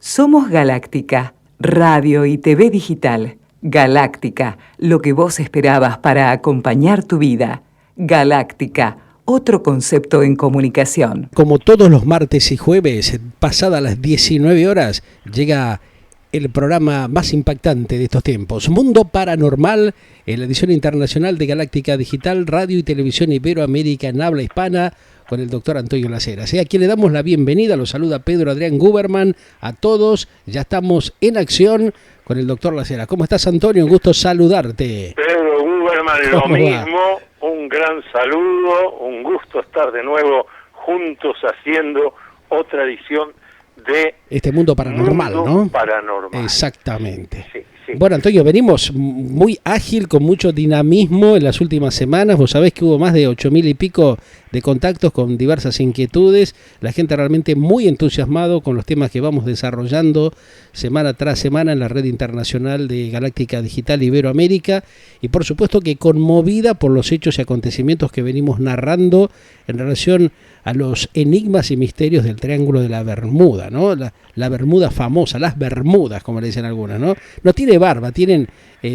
Somos Galáctica, radio y TV digital. Galáctica, lo que vos esperabas para acompañar tu vida. Galáctica, otro concepto en comunicación. Como todos los martes y jueves, pasadas las 19 horas, llega el programa más impactante de estos tiempos, Mundo Paranormal, en la edición internacional de Galáctica Digital, Radio y Televisión Iberoamérica en habla hispana, con el doctor Antonio Laceras. A quien le damos la bienvenida, lo saluda Pedro Adrián Guberman, a todos, ya estamos en acción con el doctor Laceras. ¿Cómo estás, Antonio? Un gusto saludarte. Pedro Guberman, lo mismo, un gran saludo, un gusto estar de nuevo juntos haciendo otra edición de este Mundo Paranormal, ¿no? Paranormal. Exactamente. Sí. Bueno, Antonio, venimos muy ágil, con mucho dinamismo en las últimas semanas. Vos sabés que hubo más de 8.000 y pico de contactos con diversas inquietudes. La gente realmente muy entusiasmado con los temas que vamos desarrollando semana tras semana en la red internacional de Galáctica Digital Iberoamérica. Y por supuesto que conmovida por los hechos y acontecimientos que venimos narrando en relación a los enigmas y misterios del Triángulo de la Bermuda, ¿no? La Bermuda famosa, las Bermudas, como le dicen algunas, ¿no? No tiene barba, tienen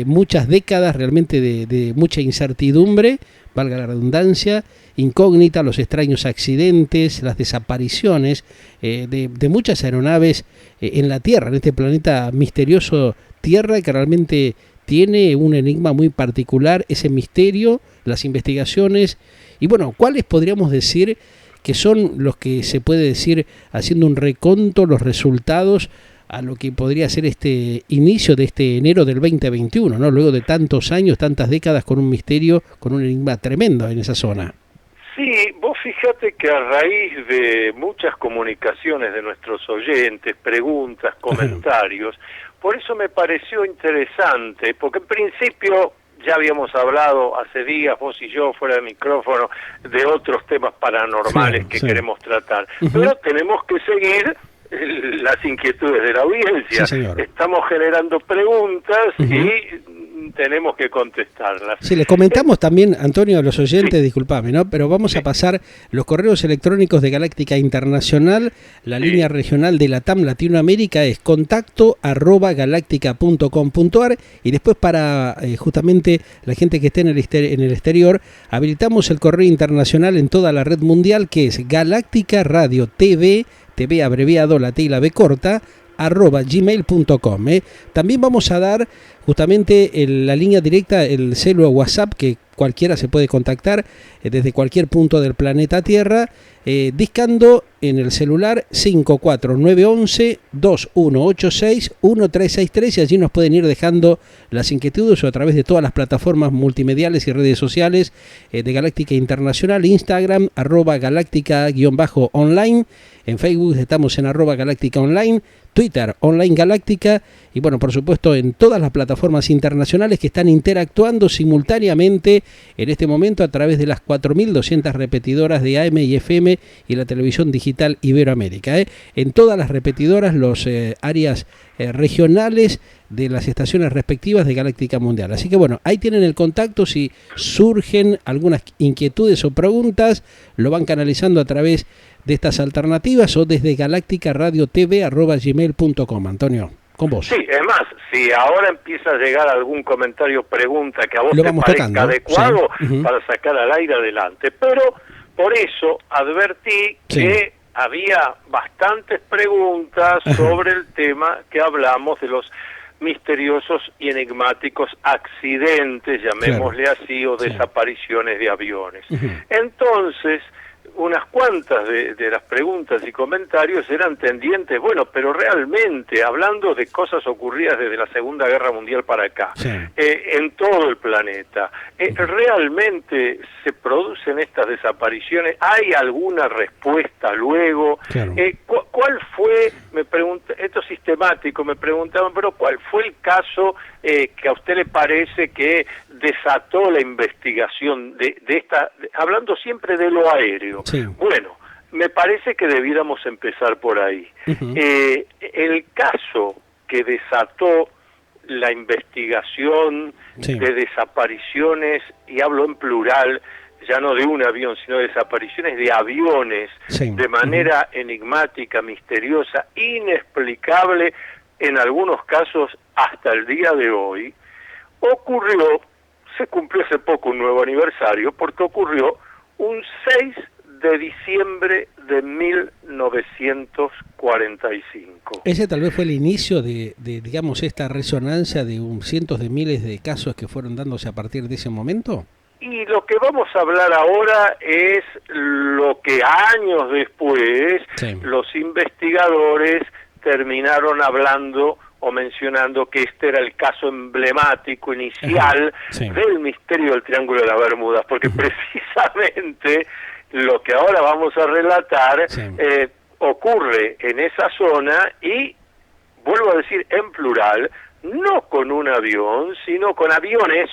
muchas décadas realmente de mucha incertidumbre, valga la redundancia, incógnita, los extraños accidentes, las desapariciones de muchas aeronaves en la Tierra, en este planeta misterioso Tierra, que realmente tiene un enigma muy particular, ese misterio, las investigaciones, y bueno, ¿cuáles podríamos decir que son los que se puede decir, haciendo un reconto, los resultados a lo que podría ser este inicio de este enero del 2021, ¿no? Luego de tantos años, tantas décadas con un misterio, con un enigma tremendo en esa zona? Sí, vos fíjate que a raíz de muchas comunicaciones de nuestros oyentes, preguntas, comentarios, por eso me pareció interesante, porque en principio ya habíamos hablado hace días, vos y yo, fuera de micrófono, de otros temas paranormales que queremos tratar. Pero tenemos que seguir las inquietudes de la audiencia. Sí, estamos generando preguntas y tenemos que contestarlas. Sí, les comentamos también, Antonio, a los oyentes, disculpame, ¿no? Pero vamos a pasar los correos electrónicos de Galáctica Internacional. La línea regional de LATAM Latinoamérica es contacto@galáctica.com.ar, y después para justamente la gente que esté en el exterior, habilitamos el correo internacional en toda la red mundial, que es Galáctica Radio TV abreviado, la T y la B corta, @gmail.com. También vamos a dar justamente la línea directa, el celular WhatsApp, que cualquiera se puede contactar desde cualquier punto del planeta Tierra, discando en el celular 54911-2186-1363, y allí nos pueden ir dejando las inquietudes, o a través de todas las plataformas multimediales y redes sociales de Galáctica Internacional, Instagram, @galáctica_online, en Facebook estamos en @galáctica online, Twitter, Online Galáctica, y bueno, por supuesto en todas las plataformas internacionales que están interactuando simultáneamente en este momento a través de las 4.200 repetidoras de AM y FM y la televisión digital Iberoamérica. En todas las repetidoras, los áreas regionales de las estaciones respectivas de Galáctica Mundial. Así que bueno, ahí tienen el contacto. Si surgen algunas inquietudes o preguntas, lo van canalizando a través de estas alternativas o desde galácticaradiotv@gmail.com. Antonio, con vos. Sí, es más, si ahora empieza a llegar algún comentario, pregunta que a vos lo te parezca tocando, adecuado, sí, para sacar al aire adelante. Pero por eso advertí que había bastantes preguntas sobre el tema que hablamos de los misteriosos y enigmáticos accidentes, llamémosle así, o desapariciones de aviones. Entonces, unas cuantas de las preguntas y comentarios eran tendientes, bueno, pero realmente, hablando de cosas ocurridas desde la Segunda Guerra Mundial para acá, en todo el planeta, ¿realmente se producen estas desapariciones? ¿Hay alguna respuesta luego? ¿Cuál fue, me pregunta, esto es sistemático, me preguntaban, pero ¿cuál fue el caso que a usted le parece que desató la investigación de esta, hablando siempre de lo aéreo? Bueno, me parece que debiéramos empezar por ahí. El caso que desató la investigación de desapariciones, y hablo en plural, ya no de un avión, sino desapariciones de aviones, sí, de manera enigmática, misteriosa, inexplicable, en algunos casos hasta el día de hoy, se cumplió hace poco un nuevo aniversario, porque ocurrió un 6 de diciembre de 1945. Ese tal vez fue el inicio de digamos, esta resonancia de cientos de miles de casos que fueron dándose a partir de ese momento. Y lo que vamos a hablar ahora es lo que años después Sí. los investigadores terminaron hablando o mencionando que este era el caso emblemático inicial Sí. del misterio del Triángulo de las Bermudas, porque precisamente lo que ahora vamos a relatar Sí. ocurre en esa zona y, vuelvo a decir en plural, no con un avión, sino con aviones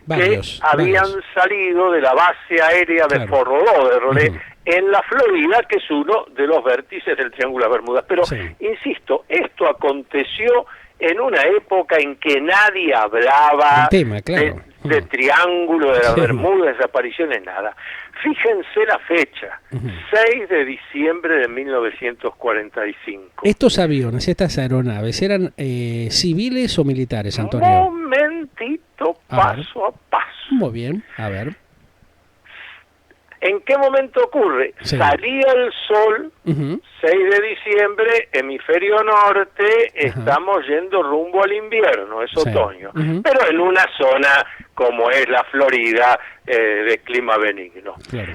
Varios, que habían salido de la base aérea de Claro. Fort Lauderdale en la Florida, que es uno de los vértices del Triángulo de las Bermudas. Pero, Sí. insisto, esto aconteció en una época en que nadie hablaba El tema, claro. de Triángulo de las Sí. Bermudas, desapariciones, nada. Fíjense la fecha, 6 de diciembre de 1945. ¿Estos aviones, estas aeronaves, eran civiles o militares, Antonio? Momentito, A ver. paso a paso. Muy bien, a ver. ¿En qué momento ocurre? Sí. Salía el sol, 6 de diciembre, hemisferio norte, estamos yendo rumbo al invierno, es Sí. otoño, pero en una zona como es la Florida, de clima benigno. Claro.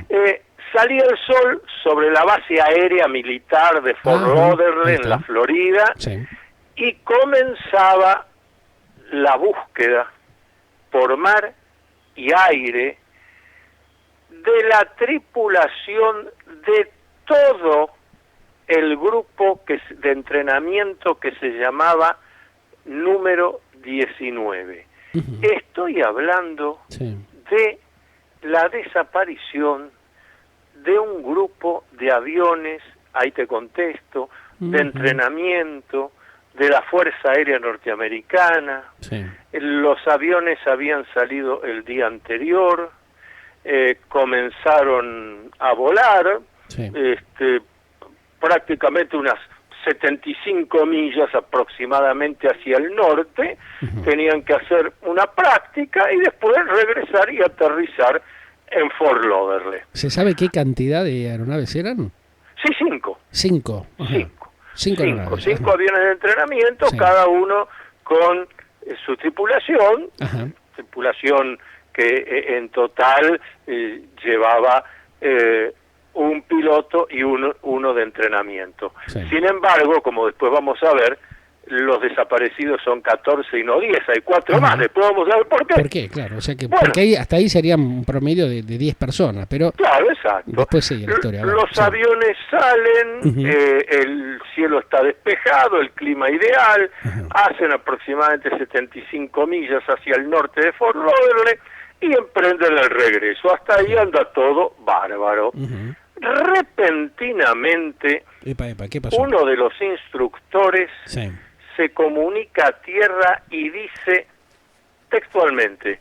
Salía el sol sobre la base aérea militar de Fort Ahí Lauderdale está. en la Florida Sí. y comenzaba la búsqueda por mar y aire de la tripulación de todo el grupo de entrenamiento que se llamaba número 19. Estoy hablando Sí. de la desaparición de un grupo de aviones, ahí te contesto, de entrenamiento de la Fuerza Aérea Norteamericana. Sí. Los aviones habían salido el día anterior, comenzaron a volar, Sí. prácticamente unas 75 millas aproximadamente hacia el norte, tenían que hacer una práctica y después regresar y aterrizar en Fort Lauderdale. ¿Se sabe qué cantidad de aeronaves eran? Sí, 5. 5. Ajá. Cinco aeronaves. Cinco aviones de entrenamiento, Sí. cada uno con su tripulación, Ajá. tripulación que en total llevaba un piloto y uno de entrenamiento. Sí. Sin embargo, como después vamos a ver, los desaparecidos son 14 y no 10, hay 4 Ajá. más, después vamos a ver por qué. ¿Por qué? Claro, o sea que Bueno. porque ahí, hasta ahí sería un promedio de 10 personas, pero Claro, exacto. después sigue la historia. Los Sí. aviones salen, el cielo está despejado, el clima ideal, hacen aproximadamente 75 millas hacia el norte de Fort Lauderdale y emprenden el regreso. Hasta ahí anda todo bárbaro. Repentinamente, Epa, ¿qué pasó? uno de los instructores Sí. se comunica a tierra y dice textualmente: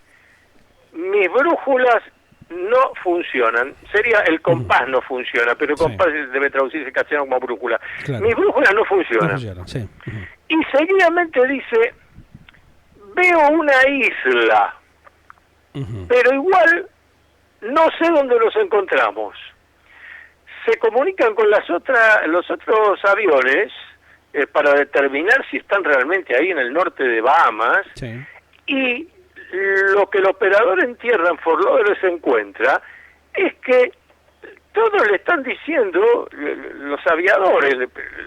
mis brújulas no funcionan. Sería el compás no funciona, pero el Sí. compás debe traducirse en castellano como brújula. Claro. Mis brújulas no No funcionan. funciona, sí. Y seguidamente dice: veo una isla, pero igual no sé dónde los encontramos. Se comunican con los otros aviones para determinar si están realmente ahí en el norte de Bahamas, Sí. y lo que el operador en tierra en Fort Lauderdale se encuentra es que todos le están diciendo, los aviadores,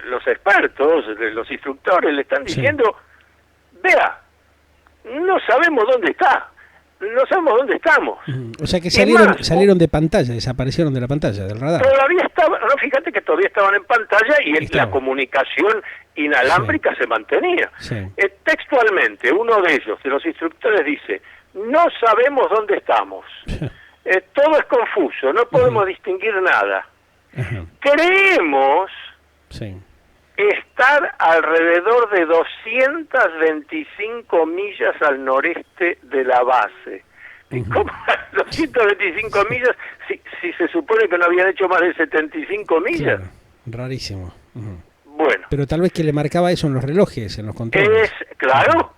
los expertos, los instructores le están Sí. diciendo: vea, no sabemos dónde está, no sabemos dónde estamos. O sea que Es salieron, más, salieron de pantalla, desaparecieron de la pantalla, del radar. Todavía estaban, no, fíjate que todavía estaban en pantalla y Estaban. la comunicación inalámbrica se mantenía. Sí. Textualmente, uno de ellos, de los instructores, dice: no sabemos dónde estamos. Todo es confuso, no podemos distinguir nada. Ajá. Creemos Sí. estar alrededor de 225 millas al noreste de la base, ¿Cómo 225 millas si se supone que no habían hecho más de 75 millas? Claro, rarísimo. Bueno. Pero tal vez que le marcaba eso en los relojes, en los controles. Claro,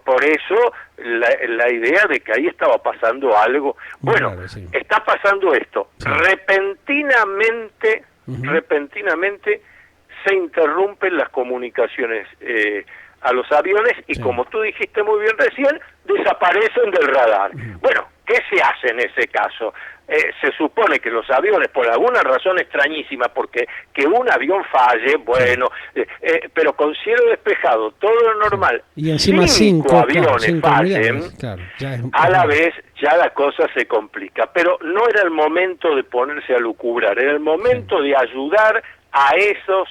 por eso la idea de que ahí estaba pasando algo. Bueno, claro, sí. Está pasando esto. Sí. Repentinamente se interrumpen las comunicaciones a los aviones y Sí. como tú dijiste muy bien recién, desaparecen del radar. Bueno, ¿qué se hace en ese caso? Se supone que los aviones, por alguna razón extrañísima, porque que un avión falle, bueno, pero con cielo despejado, todo lo normal, Y encima cinco aviones claro, cinco fallen, unidades, claro, ya es, a la vez ya la cosa se complica. Pero no era el momento de ponerse a lucubrar, era el momento de ayudar a esos,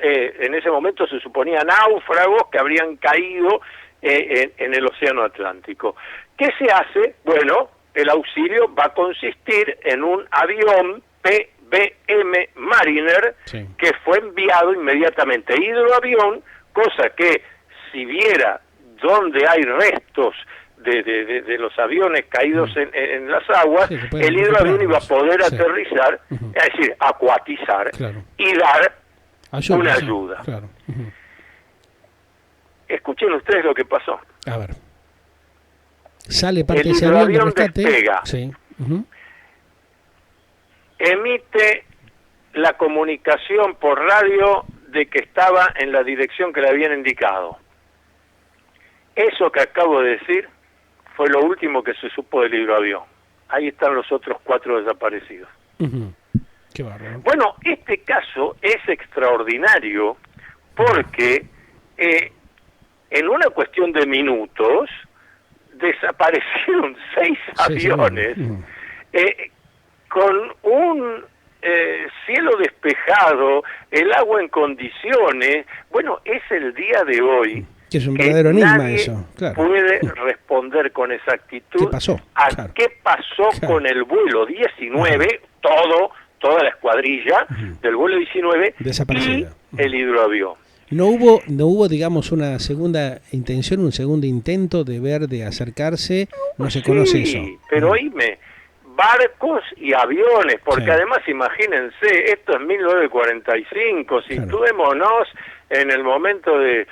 en ese momento se suponía náufragos que habrían caído en el Océano Atlántico. ¿Qué se hace? Bueno, el auxilio va a consistir en un avión PBM Mariner Sí. que fue enviado inmediatamente, hidroavión, cosa que si viera dónde hay restos de los aviones caídos en las aguas, Sí, se pueden el hidroavión iba a recuperarlos. poder Sí. aterrizar, es decir, acuatizar Claro. y dar una sí, ayuda. Claro. Escuchen ustedes lo que pasó. A ver. Sale parte El de ese avión de hidroavión rescate. despega. Sí. Emite la comunicación por radio de que estaba en la dirección que le habían indicado. Eso que acabo de decir fue lo último que se supo del hidroavión. Ahí están los otros 4 desaparecidos. Qué bárbaro. Bueno, este caso es extraordinario porque en una cuestión de minutos desaparecieron 6 aviones con un cielo despejado, el agua en condiciones. Bueno, es el día de hoy Que es un verdadero enigma nadie eso, claro. puede responder con exactitud ¿Qué pasó? a Claro. qué pasó Claro. con el vuelo 19, toda la escuadrilla del vuelo 19 y Desaparecida. el hidroavión. No hubo, digamos, una segunda intención, un segundo intento de ver, de acercarse, no se conoce eso. Pero oíme, barcos y aviones, porque Sí. además imagínense, esto es 1945, situémonos en el momento de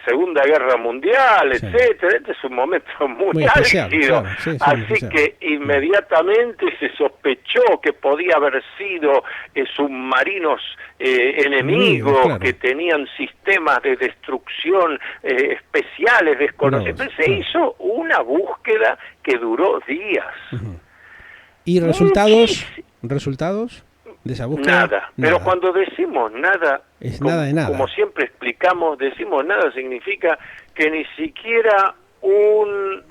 Segunda Guerra Mundial, Sí. etcétera. Este es un momento muy especial, álgido, claro, sí, muy así especial. que inmediatamente se sospechó que podía haber sido submarinos enemigos, claro. que tenían sistemas de destrucción especiales, desconocidos. Claro, Se claro. hizo una búsqueda que duró días. ¿Y resultados de esa búsqueda? Nada. Pero cuando decimos nada, Es como, nada de nada. como siempre explicamos, decimos nada significa que ni siquiera un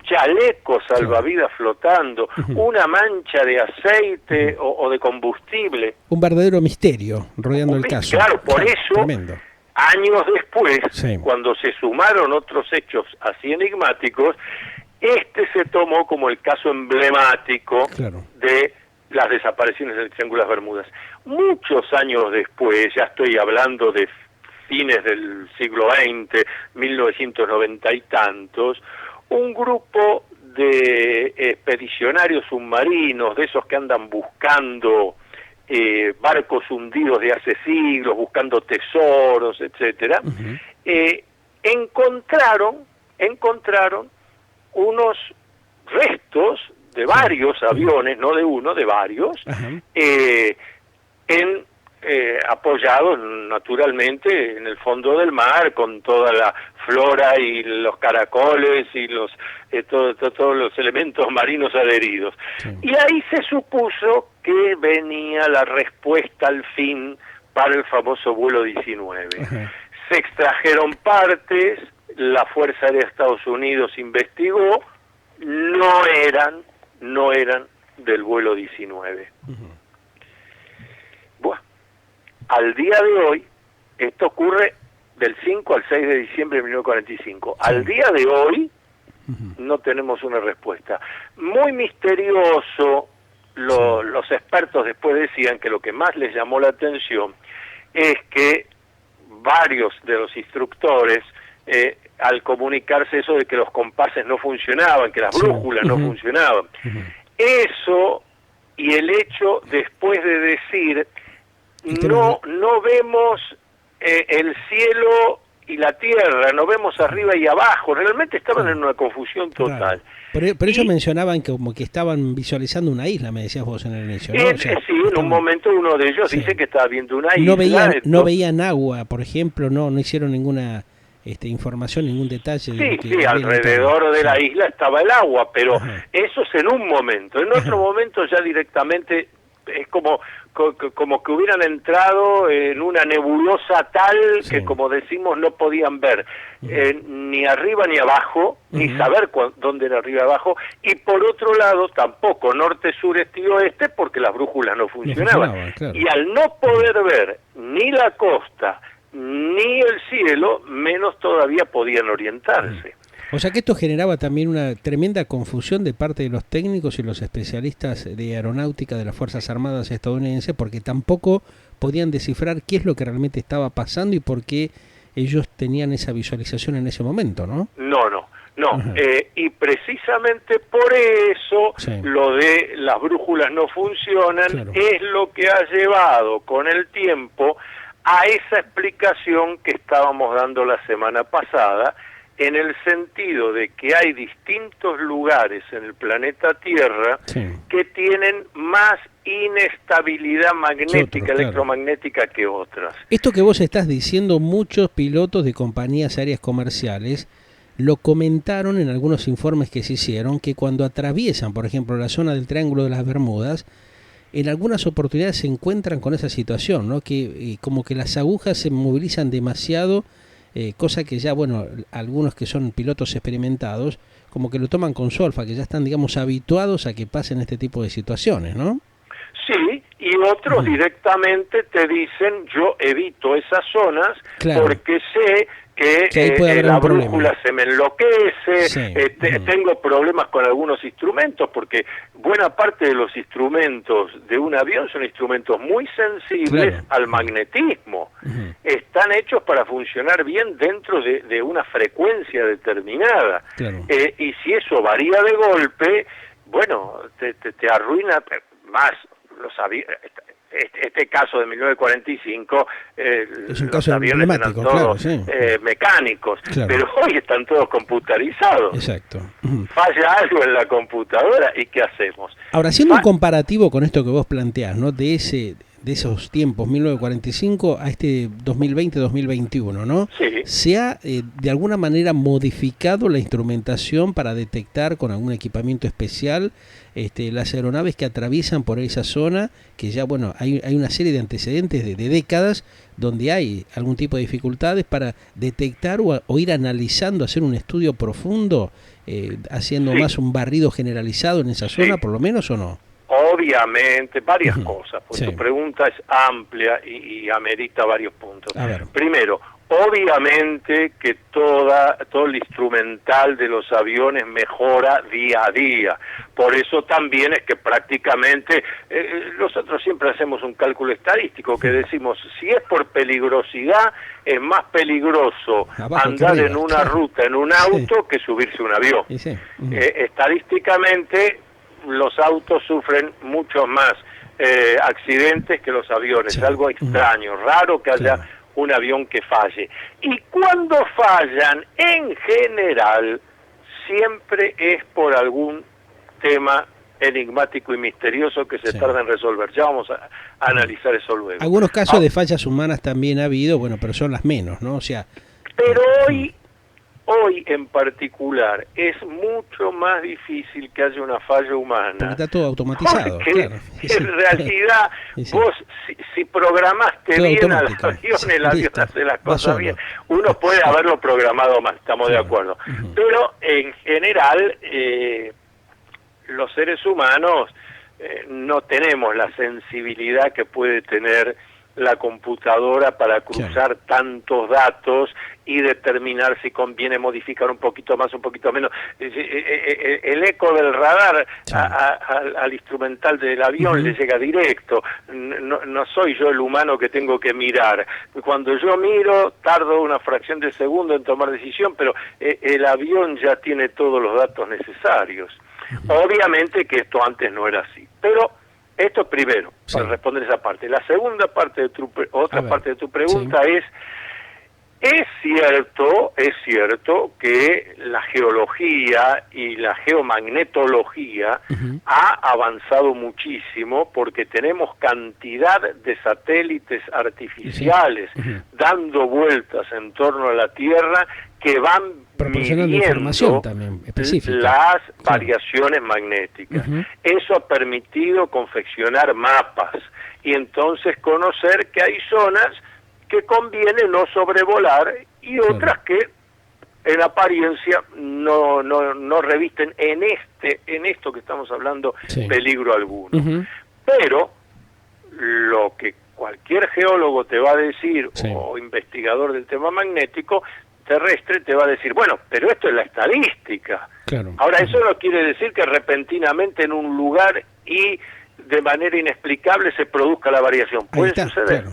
chaleco salvavidas flotando, una mancha de aceite o de combustible. Un verdadero misterio rodeando el caso. Claro, por eso, Tremendo. años después, Sí. cuando se sumaron otros hechos así enigmáticos, este se tomó como el caso emblemático Claro. de las desapariciones del Triángulo de las Bermudas. Muchos años después, ya estoy hablando de fines del siglo XX, 1990 y tantos, un grupo de expedicionarios submarinos, de esos que andan buscando barcos hundidos de hace siglos, buscando tesoros, etcétera, encontraron unos restos de varios aviones, no de uno, de varios, apoyados naturalmente en el fondo del mar, con toda la flora y los caracoles y todos los elementos marinos adheridos. Sí. Y ahí se supuso que venía la respuesta al fin para el famoso vuelo 19. Se extrajeron partes, la Fuerza Aérea de Estados Unidos investigó, no eran del vuelo 19. Bueno, al día de hoy, esto ocurre del 5 al 6 de diciembre de 1945. Al día de hoy no tenemos una respuesta. Muy misterioso, los expertos después decían que lo que más les llamó la atención es que varios de los instructores al comunicarse eso de que los compases no funcionaban, que las brújulas no funcionaban. Eso y el hecho después de decir no vemos el cielo y la tierra, no vemos arriba y abajo, realmente estaban en una confusión total. Claro. Pero ellos mencionaban que como que estaban visualizando una isla, me decías vos en el inicio, ¿no? Sí, en un momento uno de ellos dice que estaba viendo una isla. No veían agua, por ejemplo, no hicieron ninguna información, ningún detalle. Sí, alrededor de la isla estaba el agua, pero eso es en un momento. En otro momento ya directamente es como que hubieran entrado en una nebulosa tal que, como decimos, no podían ver ni arriba ni abajo, ni saber dónde era arriba y abajo, y por otro lado tampoco norte, sur, este y oeste, porque las brújulas no funcionaban. Claro. Y al no poder ver ni la costa ni el cielo, menos todavía podían orientarse. O sea que esto generaba también una tremenda confusión de parte de los técnicos y los especialistas de aeronáutica de las Fuerzas Armadas estadounidenses, porque tampoco podían descifrar qué es lo que realmente estaba pasando y por qué ellos tenían esa visualización en ese momento, ¿no? No. Y precisamente por eso lo de las brújulas no funcionan es lo que ha llevado con el tiempo a esa explicación que estábamos dando la semana pasada, en el sentido de que hay distintos lugares en el planeta Tierra que tienen más inestabilidad magnética, electromagnética que otras. Esto que vos estás diciendo, muchos pilotos de compañías aéreas comerciales lo comentaron en algunos informes que se hicieron, que cuando atraviesan, por ejemplo, la zona del Triángulo de las Bermudas, en algunas oportunidades se encuentran con esa situación, ¿no? Que como que las agujas se movilizan demasiado, cosa que ya, bueno, algunos que son pilotos experimentados, como que lo toman con solfa, que ya están, digamos, habituados a que pasen este tipo de situaciones, ¿no? Sí, y otros directamente te dicen, yo evito esas zonas porque sé que la brújula se me enloquece, tengo problemas con algunos instrumentos, porque buena parte de los instrumentos de un avión son instrumentos muy sensibles al magnetismo. Están hechos para funcionar bien dentro de una frecuencia determinada. Y si eso varía de golpe, bueno, te arruina más los aviones. Este caso de 1945, es un los caso aviones eran todos mecánicos, pero hoy están todos computarizados. Exacto. Falla algo en la computadora y ¿qué hacemos? Ahora, haciendo un comparativo con esto que vos planteás, ¿no? De esos tiempos, 1945 a este 2020-2021, ¿no? ¿Se ha de alguna manera modificado la instrumentación para detectar con algún equipamiento especial las aeronaves que atraviesan por esa zona? Que ya, bueno, hay una serie de antecedentes de décadas donde hay algún tipo de dificultades para detectar o ir analizando, hacer un estudio profundo, haciendo más un barrido generalizado en esa zona, por lo menos, ¿o no? Obviamente, varias cosas, porque tu pregunta es amplia y amerita varios puntos. Primero, obviamente que todo el instrumental de los aviones mejora día a día. Por eso también es que prácticamente nosotros siempre hacemos un cálculo estadístico que decimos, si es por peligrosidad, es más peligroso andar en una ruta en un auto que subirse a un avión. Estadísticamente, los autos sufren mucho más accidentes que los aviones. Es algo extraño, raro que haya un avión que falle. Y cuando fallan, en general, siempre es por algún tema enigmático y misterioso que se tarda en resolver. Ya vamos a analizar eso luego. Algunos casos de fallas humanas también ha habido, bueno, pero son las menos, ¿no? O sea, pero hoy en particular es mucho más difícil que haya una falla humana. Porque está todo automatizado. Porque en realidad vos si programaste todo bien al avión, el avión hace las cosas bien. Uno puede haberlo programado mal, estamos de acuerdo. Pero en general los seres humanos no tenemos la sensibilidad que puede tener la computadora para cruzar tantos datos y determinar si conviene modificar un poquito más, un poquito menos. El eco del radar al instrumental del avión le llega directo. No soy yo el humano que tengo que mirar. Cuando yo miro, tardo una fracción de segundo en tomar decisión, pero el avión ya tiene todos los datos necesarios. Obviamente que esto antes no era así, pero esto primero, para responder esa parte. La segunda parte de parte de tu pregunta es cierto que la geología y la geomagnetología ha avanzado muchísimo porque tenemos cantidad de satélites artificiales dando vueltas en torno a la Tierra que van proporcionando información también específica, las variaciones magnéticas. Eso ha permitido confeccionar mapas y entonces conocer que hay zonas que conviene no sobrevolar y otras que en apariencia no revisten en esto que estamos hablando peligro alguno. Pero lo que cualquier geólogo te va a decir o investigador del tema magnético terrestre te va a decir, bueno, pero esto es la estadística. Ahora, eso no quiere decir que repentinamente en un lugar y de manera inexplicable se produzca la variación. Puede suceder.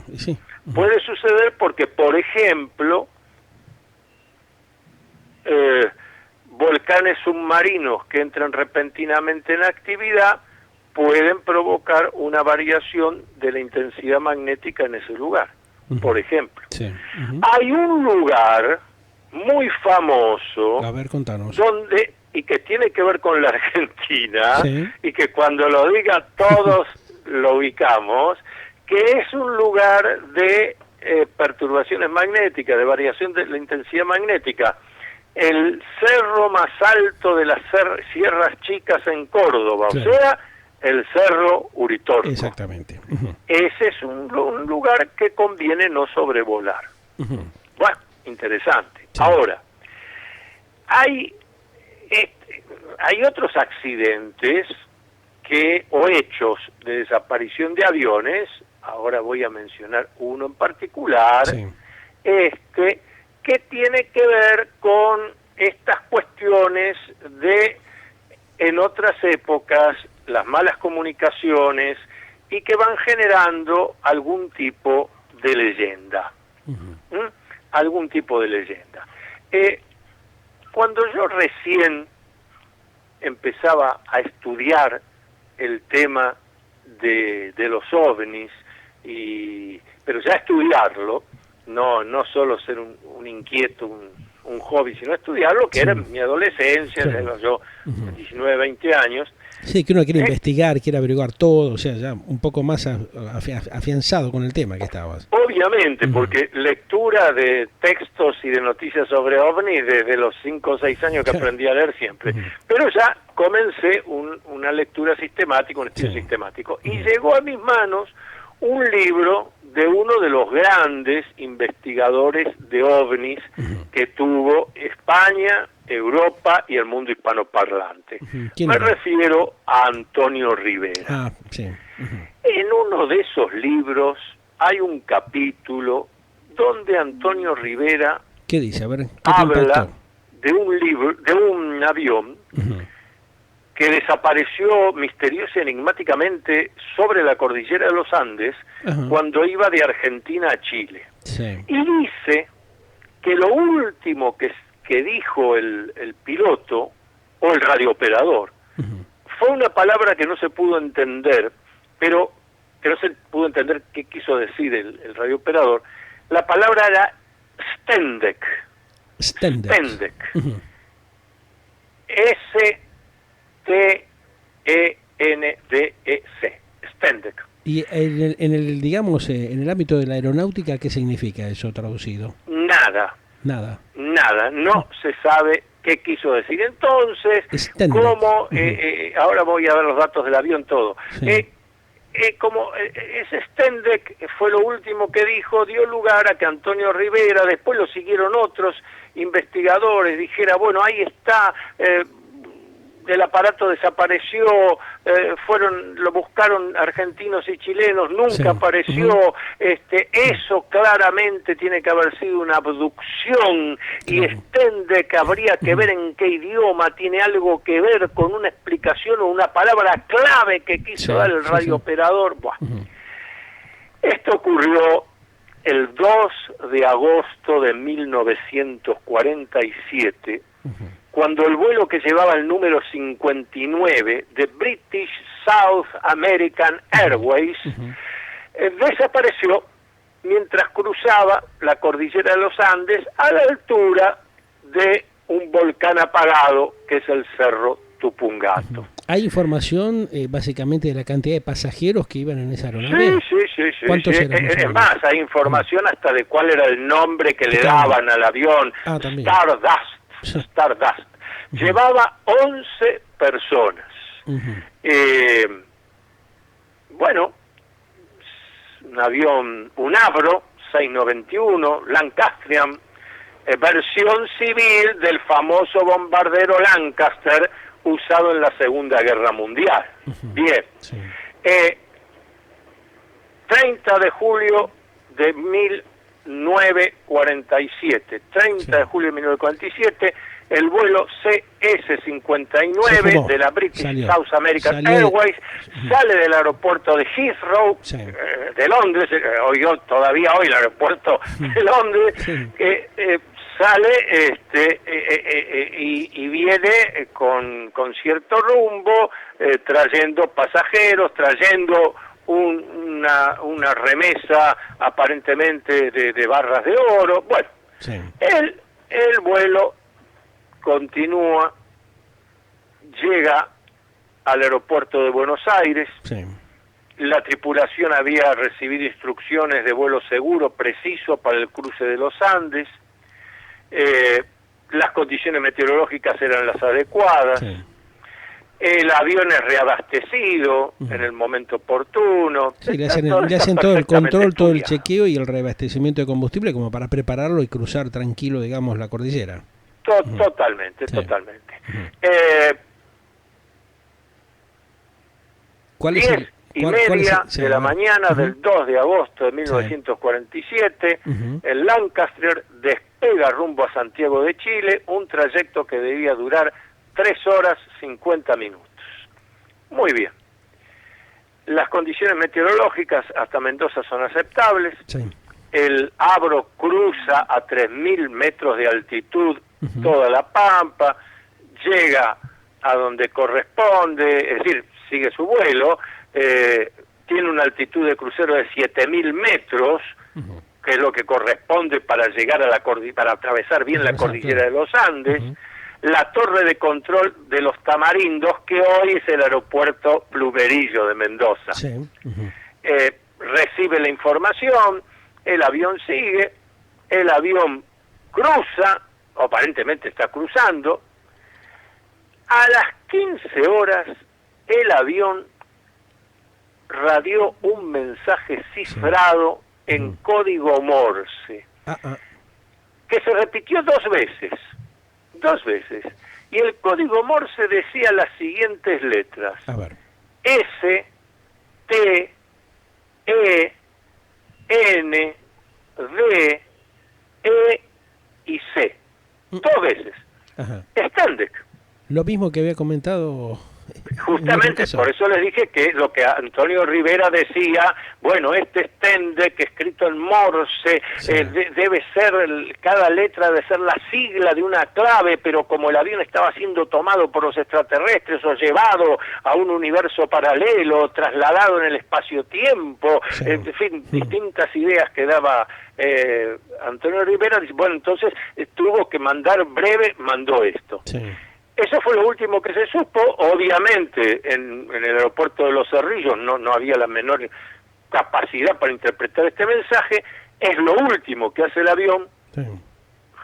Puede suceder porque, por ejemplo, volcanes submarinos que entran repentinamente en actividad pueden provocar una variación de la intensidad magnética en ese lugar. Por ejemplo, hay un lugar muy famoso, a ver, contanos, donde, y que tiene que ver con la Argentina, y que cuando lo diga todos lo ubicamos, que es un lugar de perturbaciones magnéticas, de variación de la intensidad magnética, el cerro más alto de las Sierras Chicas en Córdoba, o sea, el Cerro Uritorco. Exactamente. Ese es un lugar que conviene no sobrevolar. Bueno, interesante. Ahora, hay otros accidentes o hechos de desaparición de aviones, ahora voy a mencionar uno en particular, que tiene que ver con estas cuestiones de, en otras épocas, las malas comunicaciones y que van generando algún tipo de leyenda. Algún tipo de leyenda. Cuando yo recién empezaba a estudiar el tema de los ovnis, pero ya estudiarlo, no solo ser un inquieto, un hobby, sino estudiarlo, que era en mi adolescencia, yo 19, 20 años. Sí, que uno quiere investigar, quiere averiguar todo, o sea, ya un poco más afianzado con el tema que estabas. Obviamente, porque lectura de textos y de noticias sobre ovnis desde los 5 o 6 años que aprendí a leer siempre. Pero ya comencé una lectura sistemática, un estudio sistemático, y llegó a mis manos un libro de uno de los grandes investigadores de ovnis que tuvo España, Europa y el mundo hispanoparlante. Me refiero a Antonio Rivera. En uno de esos libros hay un capítulo donde Antonio Rivera ¿qué dice? A ver, habla de un avión que desapareció misteriosa y enigmáticamente sobre la cordillera de los Andes cuando iba de Argentina a Chile. Y dice que lo último que dijo el piloto o el radiooperador fue una palabra que no se pudo entender, pero que no se pudo entender qué quiso decir el radiooperador. La palabra era Stendek. Stendek. S-T-E-N-D-E-C. Stendek. Y en el digamos, en el ámbito de la aeronáutica, ¿qué significa eso traducido? Nada, no se sabe qué quiso decir. Entonces, como ahora voy a ver los datos del avión, todo. Como ese Stendek fue lo último que dijo, dio lugar a que Antonio Rivera, después lo siguieron otros investigadores, dijera, bueno, ahí está, el aparato desapareció, lo buscaron argentinos y chilenos, nunca apareció, eso claramente tiene que haber sido una abducción, y Stendek habría que ver en qué idioma, tiene algo que ver con una explicación o una palabra clave que quiso dar el radiooperador. Esto ocurrió el 2 de agosto de 1947, cuando el vuelo que llevaba el número 59 de British South American Airways desapareció mientras cruzaba la cordillera de los Andes a la altura de un volcán apagado que es el Cerro Tupungato. ¿Hay información básicamente de la cantidad de pasajeros que iban en esa aeronave? Sí. ¿Cuántos eran? Es más, hay información hasta de cuál era el nombre que le daban al avión. Stardust. Llevaba 11 personas. Bueno, un avión, un Avro 691, Lancastrian, versión civil del famoso bombardero Lancaster usado en la Segunda Guerra Mundial. Bien. 30 de julio de 1947. 30 de julio de 1947, el vuelo CS-59 de la British South American Airways sale del aeropuerto de Heathrow, de Londres, todavía hoy el aeropuerto de Londres, que sale y viene con cierto rumbo, trayendo pasajeros, trayendo una remesa aparentemente de barras de oro. Bueno, el vuelo continúa, llega al aeropuerto de Buenos Aires. La tripulación había recibido instrucciones de vuelo seguro, preciso para el cruce de los Andes. Las condiciones meteorológicas eran las adecuadas. El avión es reabastecido en el momento oportuno. Le hacen todo el control, todo el chequeo y el reabastecimiento de combustible como para prepararlo y cruzar tranquilo, digamos, la cordillera. Totalmente. 10:30 de la mañana del 2 de agosto de 1947, el Lancaster despega rumbo a Santiago de Chile, un trayecto que debía durar 3 horas 50 minutos. Muy bien. Las condiciones meteorológicas hasta Mendoza son aceptables. El Avro cruza a 3.000 metros de altitud toda la Pampa, llega a donde corresponde, es decir, sigue su vuelo, tiene una altitud de crucero de 7.000 metros, que es lo que corresponde para llegar a para atravesar bien la cordillera de los Andes. La torre de control de los Tamarindos, que hoy es el aeropuerto Plumerillo de Mendoza. Recibe la información, el avión sigue, el avión cruza, aparentemente está cruzando. A las 15 horas, el avión radió un mensaje cifrado en código Morse, que se repitió 2 veces. Y el código Morse decía las siguientes letras: S, T, E, N, D, E y C. 2 veces. Stendek. Lo mismo que había comentado. Justamente, por eso les dije que lo que Antonio Rivera decía, bueno, Stendek escrito en Morse, debe ser, cada letra debe ser la sigla de una clave, pero como el avión estaba siendo tomado por los extraterrestres o llevado a un universo paralelo, trasladado en el espacio-tiempo, en fin, distintas ideas que daba Antonio Rivera. Bueno, entonces tuvo que mandar breve, mandó esto. Eso fue lo último que se supo. Obviamente en el aeropuerto de Los Cerrillos no había la menor capacidad para interpretar este mensaje. Es lo último que hace el avión.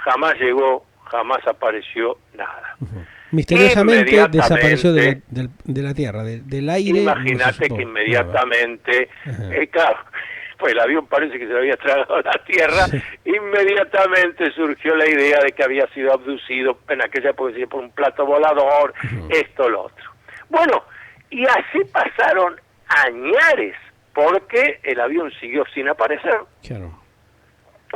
Jamás llegó, jamás apareció nada. Misteriosamente desapareció de la tierra, del aire. Imagínate que inmediatamente, claro, pues el avión parece que se había tragado a la tierra, inmediatamente surgió la idea de que había sido abducido en aquella época por un plato volador, esto, lo otro. Bueno, y así pasaron añares, porque el avión siguió sin aparecer. Claro.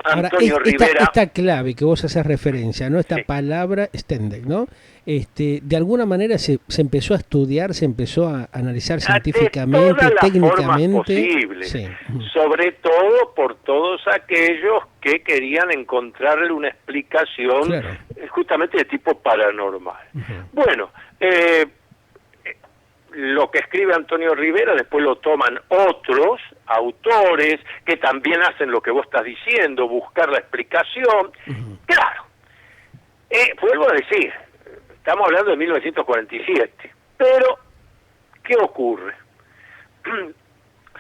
Ahora, Antonio Rivera... esta clave que vos haces referencia, ¿no? Esta palabra Stendek, ¿no? De alguna manera se empezó a estudiar, se empezó a analizar científicamente, técnicamente. Posibles, sí. Sobre todo por todos aquellos que querían encontrarle una explicación justamente de tipo paranormal. Bueno, lo que escribe Antonio Rivera después lo toman otros autores que también hacen lo que vos estás diciendo, buscar la explicación. Claro, vuelvo a decir, estamos hablando de 1947, pero ¿qué ocurre?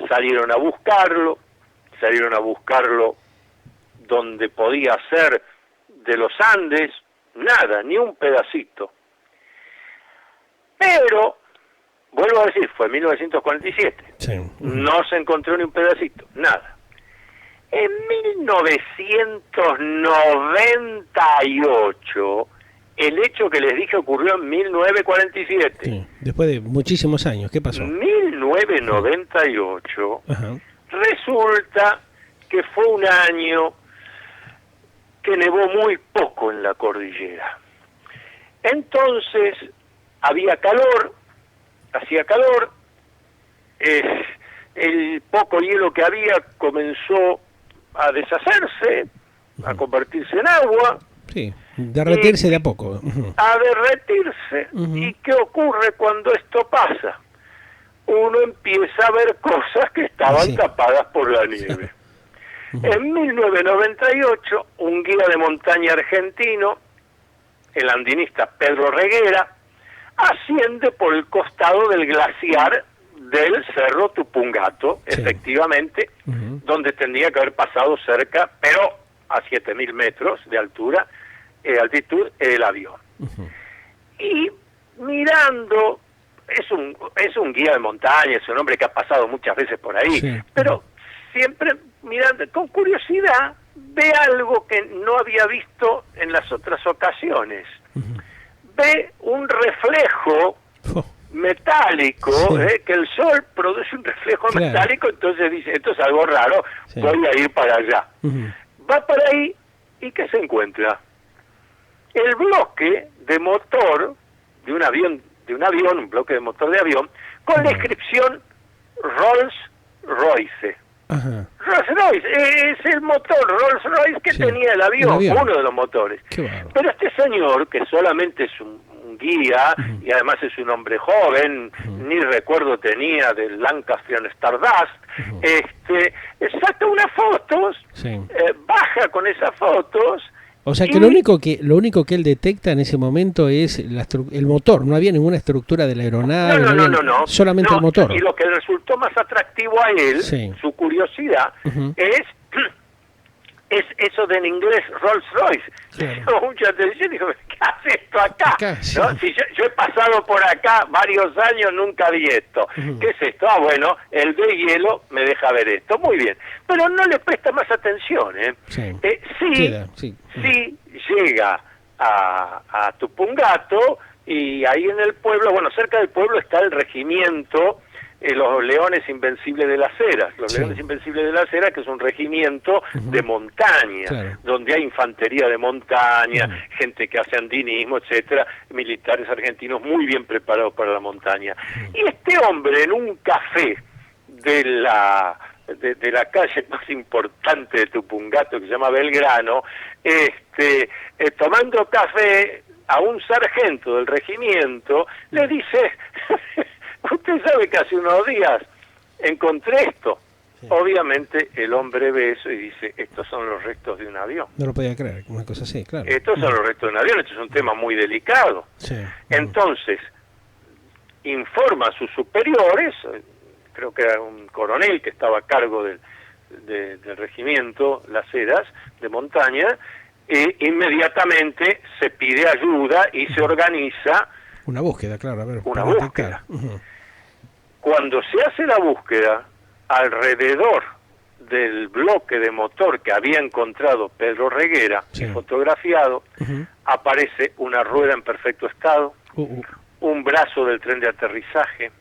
Salieron a buscarlo donde podía ser de los Andes, nada, ni un pedacito. Pero vuelvo a decir, fue 1947. Sí. No se encontró ni un pedacito, nada. En 1998, el hecho que les dije ocurrió en 1947. Sí, después de muchísimos años, ¿qué pasó? 1998, resulta que fue un año que nevó muy poco en la cordillera. Entonces, había calor, hacía calor, el poco hielo que había comenzó a deshacerse, a convertirse en agua. Sí, derretirse de a poco. A derretirse. ¿Y qué ocurre cuando esto pasa? Uno empieza a ver cosas que estaban tapadas por la nieve. En 1998, un guía de montaña argentino, el andinista Pedro Reguera, asciende por el costado del glaciar del Cerro Tupungato, efectivamente, donde tendría que haber pasado cerca, pero a 7.000 metros de altura, altitud, el avión. Y mirando, es un guía de montaña, es un hombre que ha pasado muchas veces por ahí, pero siempre mirando, con curiosidad, ve algo que no había visto en las otras ocasiones. Ve un reflejo metálico, que el sol produce un reflejo metálico, entonces dice, esto es algo raro, voy a ir para allá. Va para ahí, ¿y qué se encuentra? El bloque de motor de un avión, un bloque de motor de avión, con la inscripción Rolls-Royce. Rolls-Royce, es el motor Rolls-Royce que tenía el avión, uno de los motores. Pero este señor, que solamente es un guía, y además es un hombre joven, ni recuerdo tenía del Lancastrian Stardust, saca unas fotos, baja con esas fotos. O sea que lo único que él detecta en ese momento es el motor, no había ninguna estructura de la aeronave, no, solamente el motor. Y lo que resultó más atractivo a él, su curiosidad, es eso de en inglés Rolls-Royce. Me llamó mucha atención, dijo, ¿qué hace esto acá? ¿No? Si yo he pasado por acá varios años, nunca vi esto. ¿Qué es esto? Bueno, el de hielo me deja ver esto. Muy bien. Pero no le presta más atención, sí llega a Tupungato, y ahí en el pueblo, bueno, cerca del pueblo está el regimiento, los Leones Invencibles de las Heras. Los Leones Invencibles de las Heras, que es un regimiento de montaña, donde hay infantería de montaña, gente que hace andinismo, etcétera, militares argentinos muy bien preparados para la montaña. Y este hombre, en un café de la calle más importante de Tupungato, que se llama Belgrano, tomando café, a un sargento del regimiento le dice, usted sabe que hace unos días encontré esto. Obviamente el hombre ve eso y dice, estos son los restos de un avión. No lo podía creer, una cosa así, claro. Estos son los restos de un avión, esto es un tema muy delicado. Entonces, informa a sus superiores, creo que era un coronel que estaba a cargo del regimiento Las Heras de montaña, e inmediatamente se pide ayuda y se organiza una búsqueda, una búsqueda. Cuando se hace la búsqueda, alrededor del bloque de motor que había encontrado Pedro Reguera y fotografiado, aparece una rueda en perfecto estado, un brazo del tren de aterrizaje,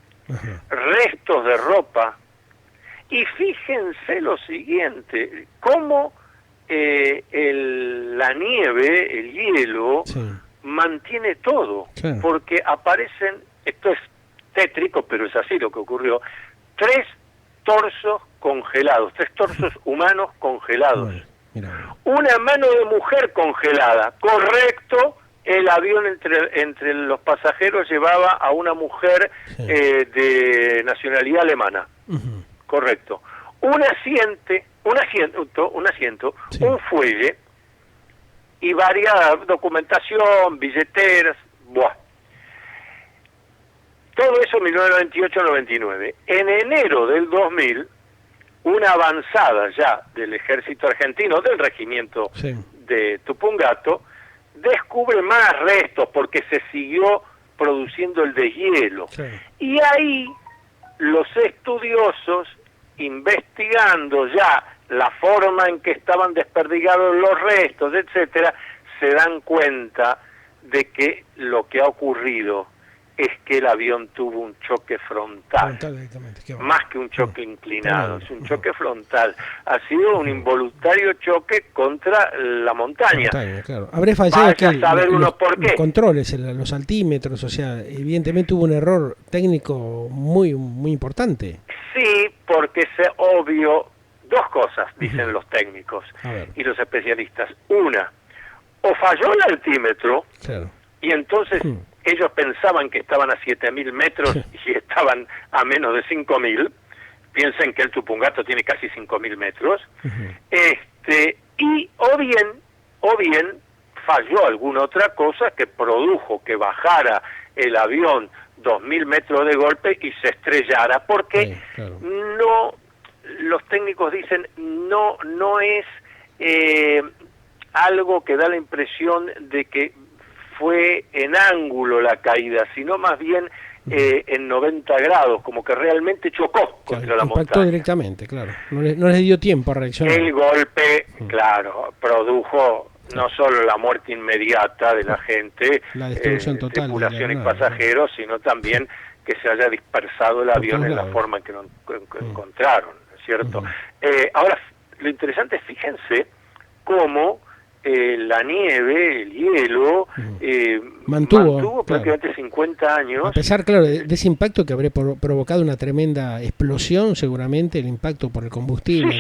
restos de ropa, y fíjense lo siguiente, cómo la nieve, el hielo, mantiene todo, porque aparecen, esto es tétrico, pero es así lo que ocurrió, 3 torsos congelados, 3 torsos humanos congelados, una mano de mujer congelada, correcto. El avión entre los pasajeros llevaba a una mujer de nacionalidad alemana, correcto. Un asiento, un fuelle y variada documentación, billeteras, todo eso en 1998-99. En enero del 2000, una avanzada ya del ejército argentino, del regimiento de Tupungato, descubre más restos porque se siguió produciendo el deshielo. Y ahí los estudiosos, investigando ya la forma en que estaban desperdigados los restos, etcétera, se dan cuenta de que lo que ha ocurrido es que el avión tuvo un choque frontal, más que un choque inclinado, es un choque frontal. Ha sido un involuntario choque contra la montaña. Habré fallado los controles, los altímetros, o sea, evidentemente hubo un error técnico muy importante. Sí, porque se obvio 2 cosas, dicen los técnicos y los especialistas. Una, o falló el altímetro, y entonces ellos pensaban que estaban a 7.000 metros y estaban a menos de 5.000. Piensen que el Tupungato tiene casi 5.000 metros. Y o bien falló alguna otra cosa que produjo que bajara el avión 2.000 metros de golpe y se estrellara, porque no, los técnicos dicen, no es algo que da la impresión de que fue en ángulo la caída, sino más bien en 90 grados, como que realmente chocó contra la montaña. Impactó directamente, no les dio tiempo a reaccionar. El golpe, produjo no solo la muerte inmediata de la gente, la destrucción total tripulación y pasajeros, sino también que se haya dispersado el avión en la forma en que lo encontraron, ¿cierto? Ahora, lo interesante es, fíjense cómo la nieve, el hielo, mantuvo prácticamente 50 años. A pesar, de ese impacto que habría provocado una tremenda explosión, seguramente, el impacto por el combustible,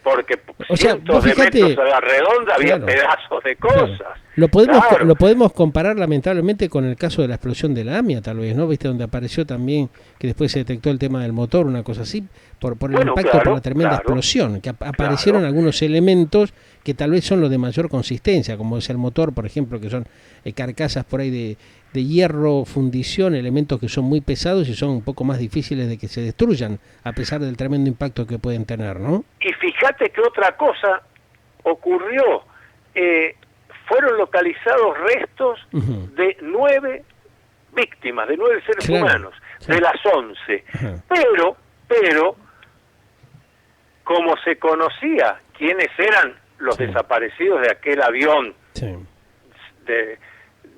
porque cientos de metros a la redonda había pedazos de cosas. Lo podemos comparar, lamentablemente, con el caso de la explosión de la AMIA, tal vez, ¿no? ¿Viste? Donde apareció también, que después se detectó el tema del motor, una cosa así, por el impacto, por la tremenda explosión, que aparecieron algunos elementos que tal vez son los de mayor consistencia, como es el motor, por ejemplo, que son carcasas por ahí de hierro, fundición, elementos que son muy pesados y son un poco más difíciles de que se destruyan, a pesar del tremendo impacto que pueden tener, ¿no? Y fíjate que otra cosa ocurrió, fueron localizados restos de 9 víctimas, de 9 seres humanos, de las 11. Pero, como se conocía quiénes eran los desaparecidos de aquel avión, de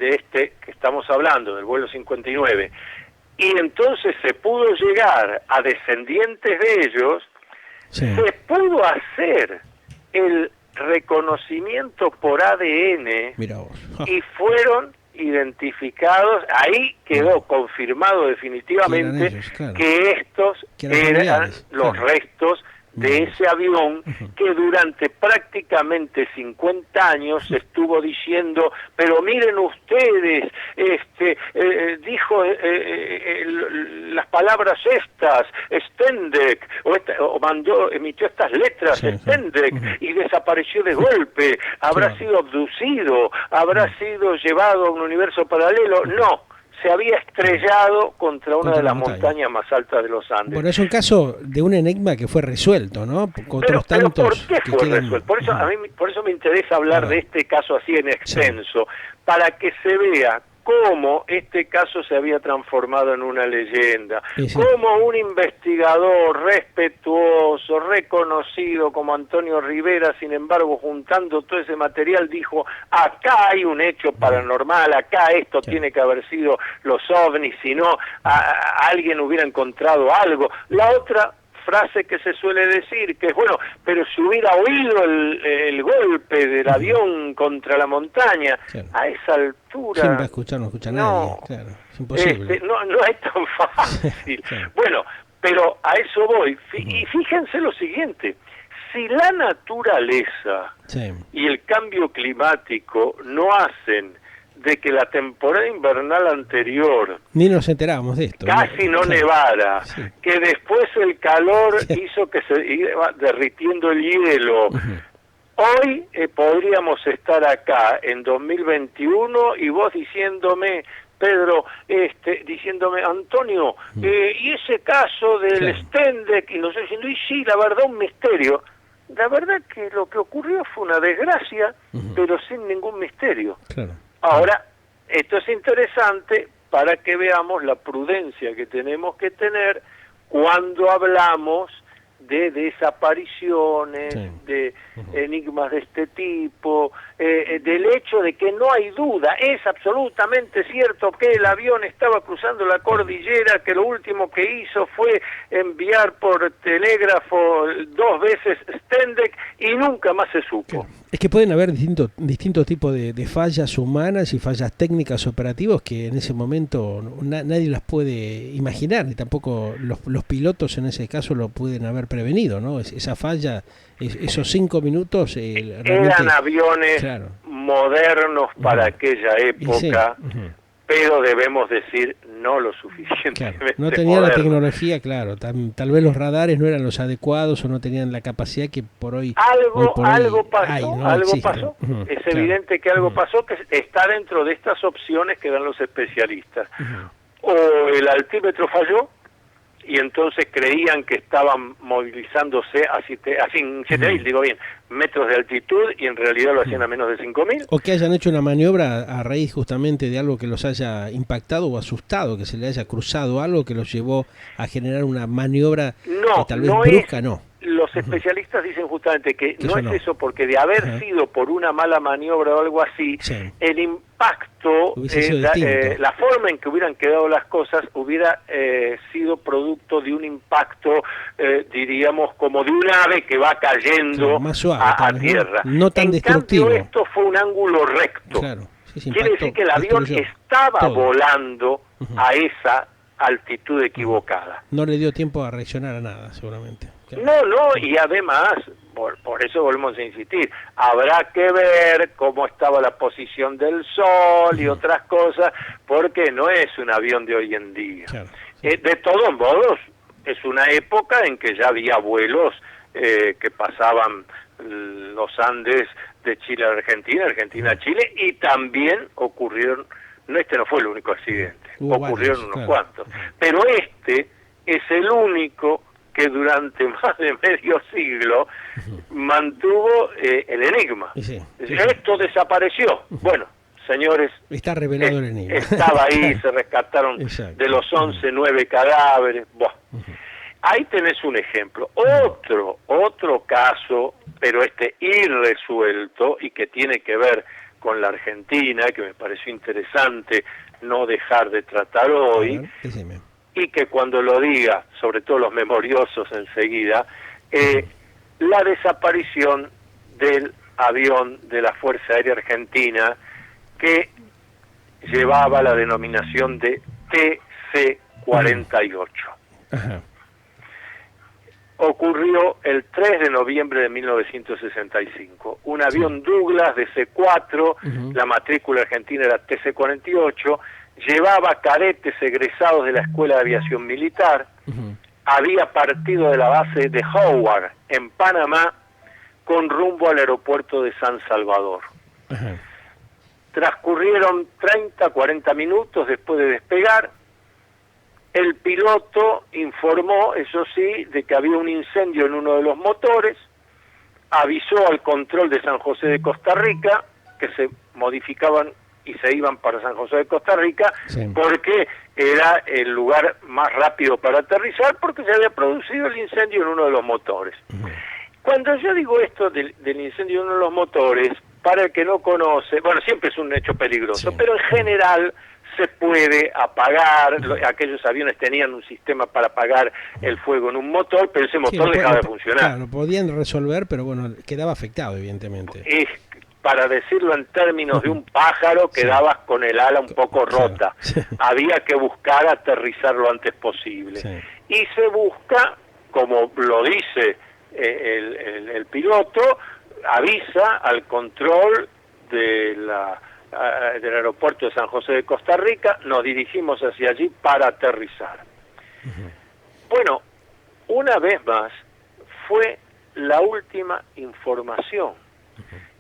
este que estamos hablando, del vuelo 59, y entonces se pudo llegar a descendientes de ellos, se pudo hacer el reconocimiento por ADN y fueron identificados, ahí quedó confirmado definitivamente que estos eran los restos de ese avión que durante prácticamente 50 años estuvo diciendo, pero miren ustedes, dijo las palabras estas, Stendek, emitió estas letras, Stendek, y desapareció de golpe, habrá sido abducido, habrá sido llevado a un universo paralelo. No, se había estrellado contra una de las montañas más altas de los Andes. Bueno, es un caso de un enigma que fue resuelto, ¿no? Pero ¿por qué fue resuelto? Por eso me interesa hablar de este caso así en extenso, para que se vea cómo este caso se había transformado en una leyenda, Sí. cómo un investigador respetuoso, reconocido como Antonio Rivera, sin embargo, juntando todo ese material, dijo, acá hay un hecho paranormal, acá esto tiene que haber sido los ovnis, si no, alguien hubiera encontrado algo. La otra frase que se suele decir, que es, bueno, pero si hubiera oído el golpe del avión contra la montaña, Claro. a esa altura... ¿Quién va a escuchar? No escucha nadie, claro, es imposible. no es tan fácil. Claro. Bueno, pero a eso voy. Y fíjense lo siguiente, si la naturaleza Sí. y el cambio climático no hacen de que la temporada invernal anterior Ni nos enterábamos de esto. casi no Claro. nevara, Sí. que después el calor hizo que se iba derritiendo el hielo. Hoy podríamos estar acá en 2021 y vos diciéndome, Pedro, diciéndome, Antonio, y ese caso del Claro. Stendek, y nos diciendo, y sí, la verdad, un misterio. La verdad que lo que ocurrió fue una desgracia, pero sin ningún misterio. Claro. Ahora, esto es interesante para que veamos la prudencia que tenemos que tener cuando hablamos de desapariciones, Sí. de enigmas de este tipo, del hecho de que no hay duda, es absolutamente cierto que el avión estaba cruzando la cordillera, que lo último que hizo fue enviar por telégrafo 2 veces Stendek y nunca más se supo. Claro. Es que pueden haber distintos tipos de fallas humanas y fallas técnicas operativas que en ese momento nadie las puede imaginar, y tampoco los pilotos en ese caso lo pueden haber prevenido, ¿no? Esa falla, esos 5 minutos... realmente, eran aviones claro, modernos para aquella época, sí, pero debemos decir no lo claro, suficientemente no tenían la modernos. tecnología, claro, tal vez los radares no eran los adecuados o no tenían la capacidad que por hoy... Algo pasó, hay, ¿no? algo Existe. pasó. Es Claro. evidente que algo pasó, que está dentro de estas opciones que dan los especialistas. O el altímetro falló, y entonces creían que estaban movilizándose a 7.000, digo bien, metros de altitud, y en realidad lo hacían a menos de 5.000. O que hayan hecho una maniobra a raíz justamente de algo que los haya impactado o asustado, que se le haya cruzado algo que los llevó a generar una maniobra tal vez brusca, no. Los especialistas dicen justamente que no eso es no. eso, porque de haber sido por una mala maniobra o algo así, Sí. el impacto, Hubiese sido distinto. la forma en que hubieran quedado las cosas hubiera sido producto de un impacto, diríamos, como de un ave que va cayendo Claro, más suave, a tal vez, ¿no? tierra. No tan en destructivo. cambio, esto fue un ángulo recto. Claro. Sí, Quiere decir que el avión estaba todo. volando a esa altitud equivocada. No le dio tiempo a reaccionar a nada, seguramente. Claro. No, y además, por eso volvemos a insistir, habrá que ver cómo estaba la posición del sol y otras cosas, porque no es un avión de hoy en día. Claro. De todos modos, es una época en que ya había vuelos que pasaban los Andes de Chile a Argentina, Argentina a Chile, y también ocurrieron, este no fue el único accidente, ocurrieron unos cuantos, pero este es el único que durante más de medio siglo mantuvo el enigma. Sí. Esto desapareció. Bueno, señores, está revelado el enigma. Estaba ahí, se rescataron de los 11, 9 cadáveres. Ahí tenés un ejemplo. Otro caso, pero irresuelto, y que tiene que ver con la Argentina, que me pareció interesante no dejar de tratar hoy, y que cuando lo diga, sobre todo los memoriosos enseguida, la desaparición del avión de la Fuerza Aérea Argentina, que llevaba la denominación de TC-48. Ajá. Ocurrió el 3 de noviembre de 1965. Un avión Douglas de C-4, la matrícula argentina era TC-48, llevaba cadetes egresados de la Escuela de Aviación Militar, había partido de la base de Howard, en Panamá, con rumbo al aeropuerto de San Salvador. Ajá. Transcurrieron 30, 40 minutos después de despegar. El piloto informó, eso sí, de que había un incendio en uno de los motores, avisó al control de San José de Costa Rica que se modificaban y se iban para San José de Costa Rica, Sí. porque era el lugar más rápido para aterrizar, porque se había producido el incendio en uno de los motores. Cuando yo digo esto del incendio en uno de los motores, para el que no conoce, bueno, siempre es un hecho peligroso, Sí. pero en general se puede apagar. Aquellos aviones tenían un sistema para apagar el fuego en un motor, pero ese motor dejaba de funcionar. Claro, lo podían resolver, pero bueno, quedaba afectado, evidentemente. Es, para decirlo en términos de un pájaro, Sí. quedabas con el ala un poco rota. Claro. Sí. Había que buscar aterrizar lo antes posible. Sí. Y se busca, como lo dice el piloto, avisa al control del aeropuerto de San José de Costa Rica, nos dirigimos hacia allí para aterrizar. Bueno, una vez más, fue la última información.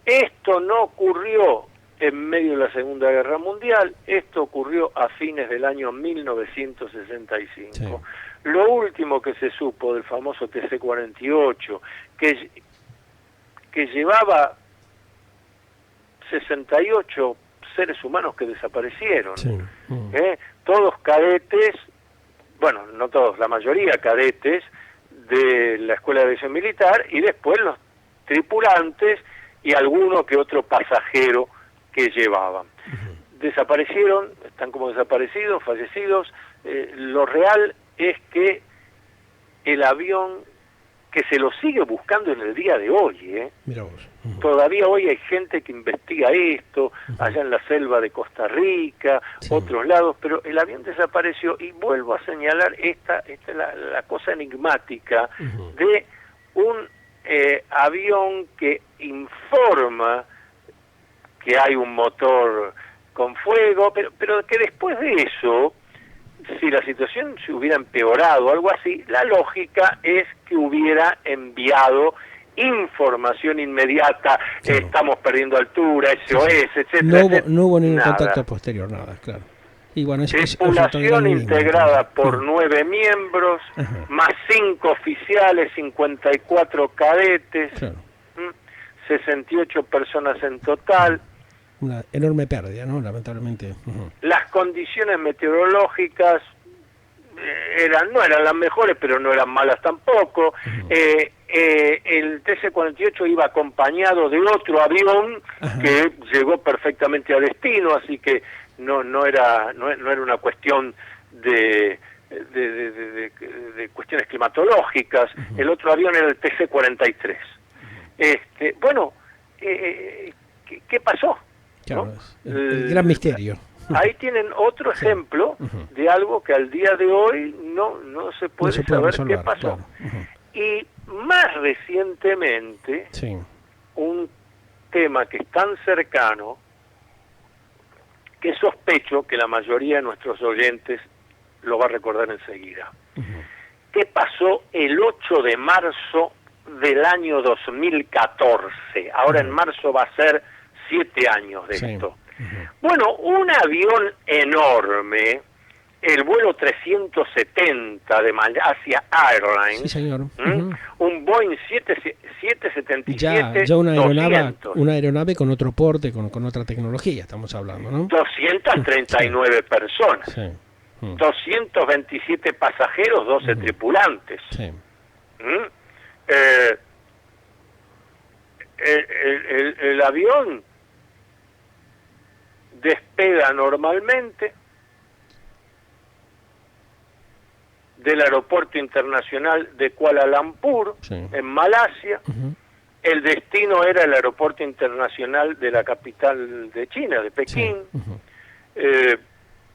Esto no ocurrió en medio de la Segunda Guerra Mundial, esto ocurrió a fines del año 1965. Sí. Lo último que se supo del famoso TC-48, que llevaba 68 seres humanos que desaparecieron, Sí. todos cadetes, bueno, no todos, la mayoría cadetes de la Escuela de Aviación Militar, y después los tripulantes y alguno que otro pasajero que llevaban. Desaparecieron, están como desaparecidos, fallecidos. Lo real es que el avión, que se lo sigue buscando en el día de hoy, Mira vos. todavía hoy hay gente que investiga esto, allá en la selva de Costa Rica, Sí. otros lados, pero el avión desapareció, y vuelvo a señalar esta es la cosa enigmática de un avión que informa que hay un motor con fuego, pero que después de eso, si la situación se hubiera empeorado o algo así, la lógica es que hubiera enviado información inmediata, Claro. Estamos perdiendo altura, SOS, etcétera. No hubo ningún nada. contacto posterior, nada, claro. Y bueno, eso Tripulación integrada por 9 Ujú. miembros, Ajá. más 5 oficiales, 54 cadetes, Claro. 68 personas en total. Una enorme pérdida, ¿no? Lamentablemente. Las condiciones meteorológicas no eran las mejores, pero no eran malas tampoco. El TC-48 iba acompañado de otro avión Ajá. que llegó perfectamente a destino, así que no era una cuestión de cuestiones climatológicas. El otro avión era el TC-43. Bueno, ¿qué pasó? Claro, ¿no? es el gran misterio. Ahí tienen otro ejemplo de algo que al día de hoy no se puede, saber resolver, qué pasó. claro. Y más recientemente, Sí. un tema que es tan cercano, que sospecho que la mayoría de nuestros oyentes lo va a recordar enseguida. ¿Qué pasó el 8 de marzo del año 2014? Ahora en marzo va a ser 7 años de Sí. esto. Bueno, un avión enorme, el vuelo 370 de Malaysia Airlines, Sí, señor. un Boeing 777 Ya una 200. aeronave con otro porte, con otra tecnología, estamos hablando, ¿no? 239 personas, Sí. 227 pasajeros, 12 tripulantes. Sí. El avión despega normalmente del aeropuerto internacional de Kuala Lumpur, Sí. en Malasia. El destino era el aeropuerto internacional de la capital de China, de Pekín.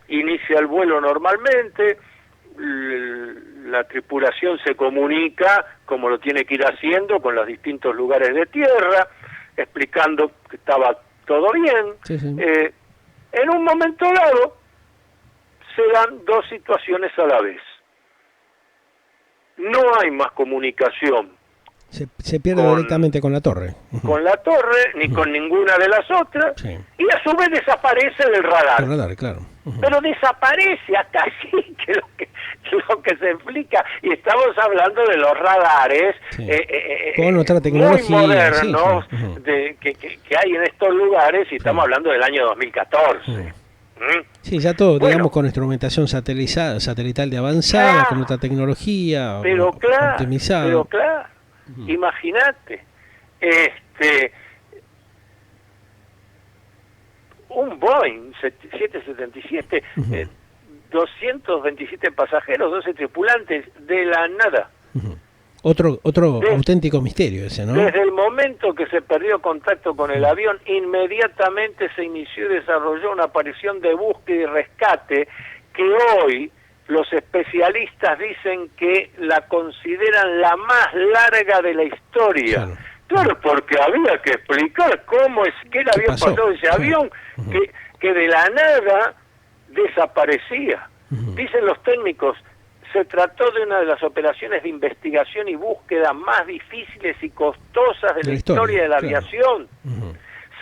Inicia el vuelo normalmente, la tripulación se comunica, como lo tiene que ir haciendo, con los distintos lugares de tierra, explicando que estaba todo bien. Sí, sí. En un momento dado, se dan dos situaciones a la vez. No hay más comunicación Se pierde con- directamente con la torre. con la torre, ni con ninguna de las otras, Sí. y a su vez desaparece del radar. El radar, claro. Pero desaparece hasta así que lo que se explica, y estamos hablando de los radares con otra tecnología muy modernos sí. que hay en estos lugares, y estamos hablando del año 2014. Sí, ya todo, digamos, con instrumentación satelital de avanzada, con otra tecnología, pero claro, optimizada. Pero claro, imagínate, un Boeing 777, 227 pasajeros, 12 tripulantes, de la nada. Otro auténtico misterio ese, ¿no? Desde el momento que se perdió contacto con el avión, inmediatamente se inició y desarrolló una operación de búsqueda y rescate que hoy los especialistas dicen que la consideran la más larga de la historia. Claro, porque había que explicar cómo es que le había pasado ese avión, que de la nada desaparecía. Dicen los técnicos, se trató de una de las operaciones de investigación y búsqueda más difíciles y costosas de la historia de la aviación.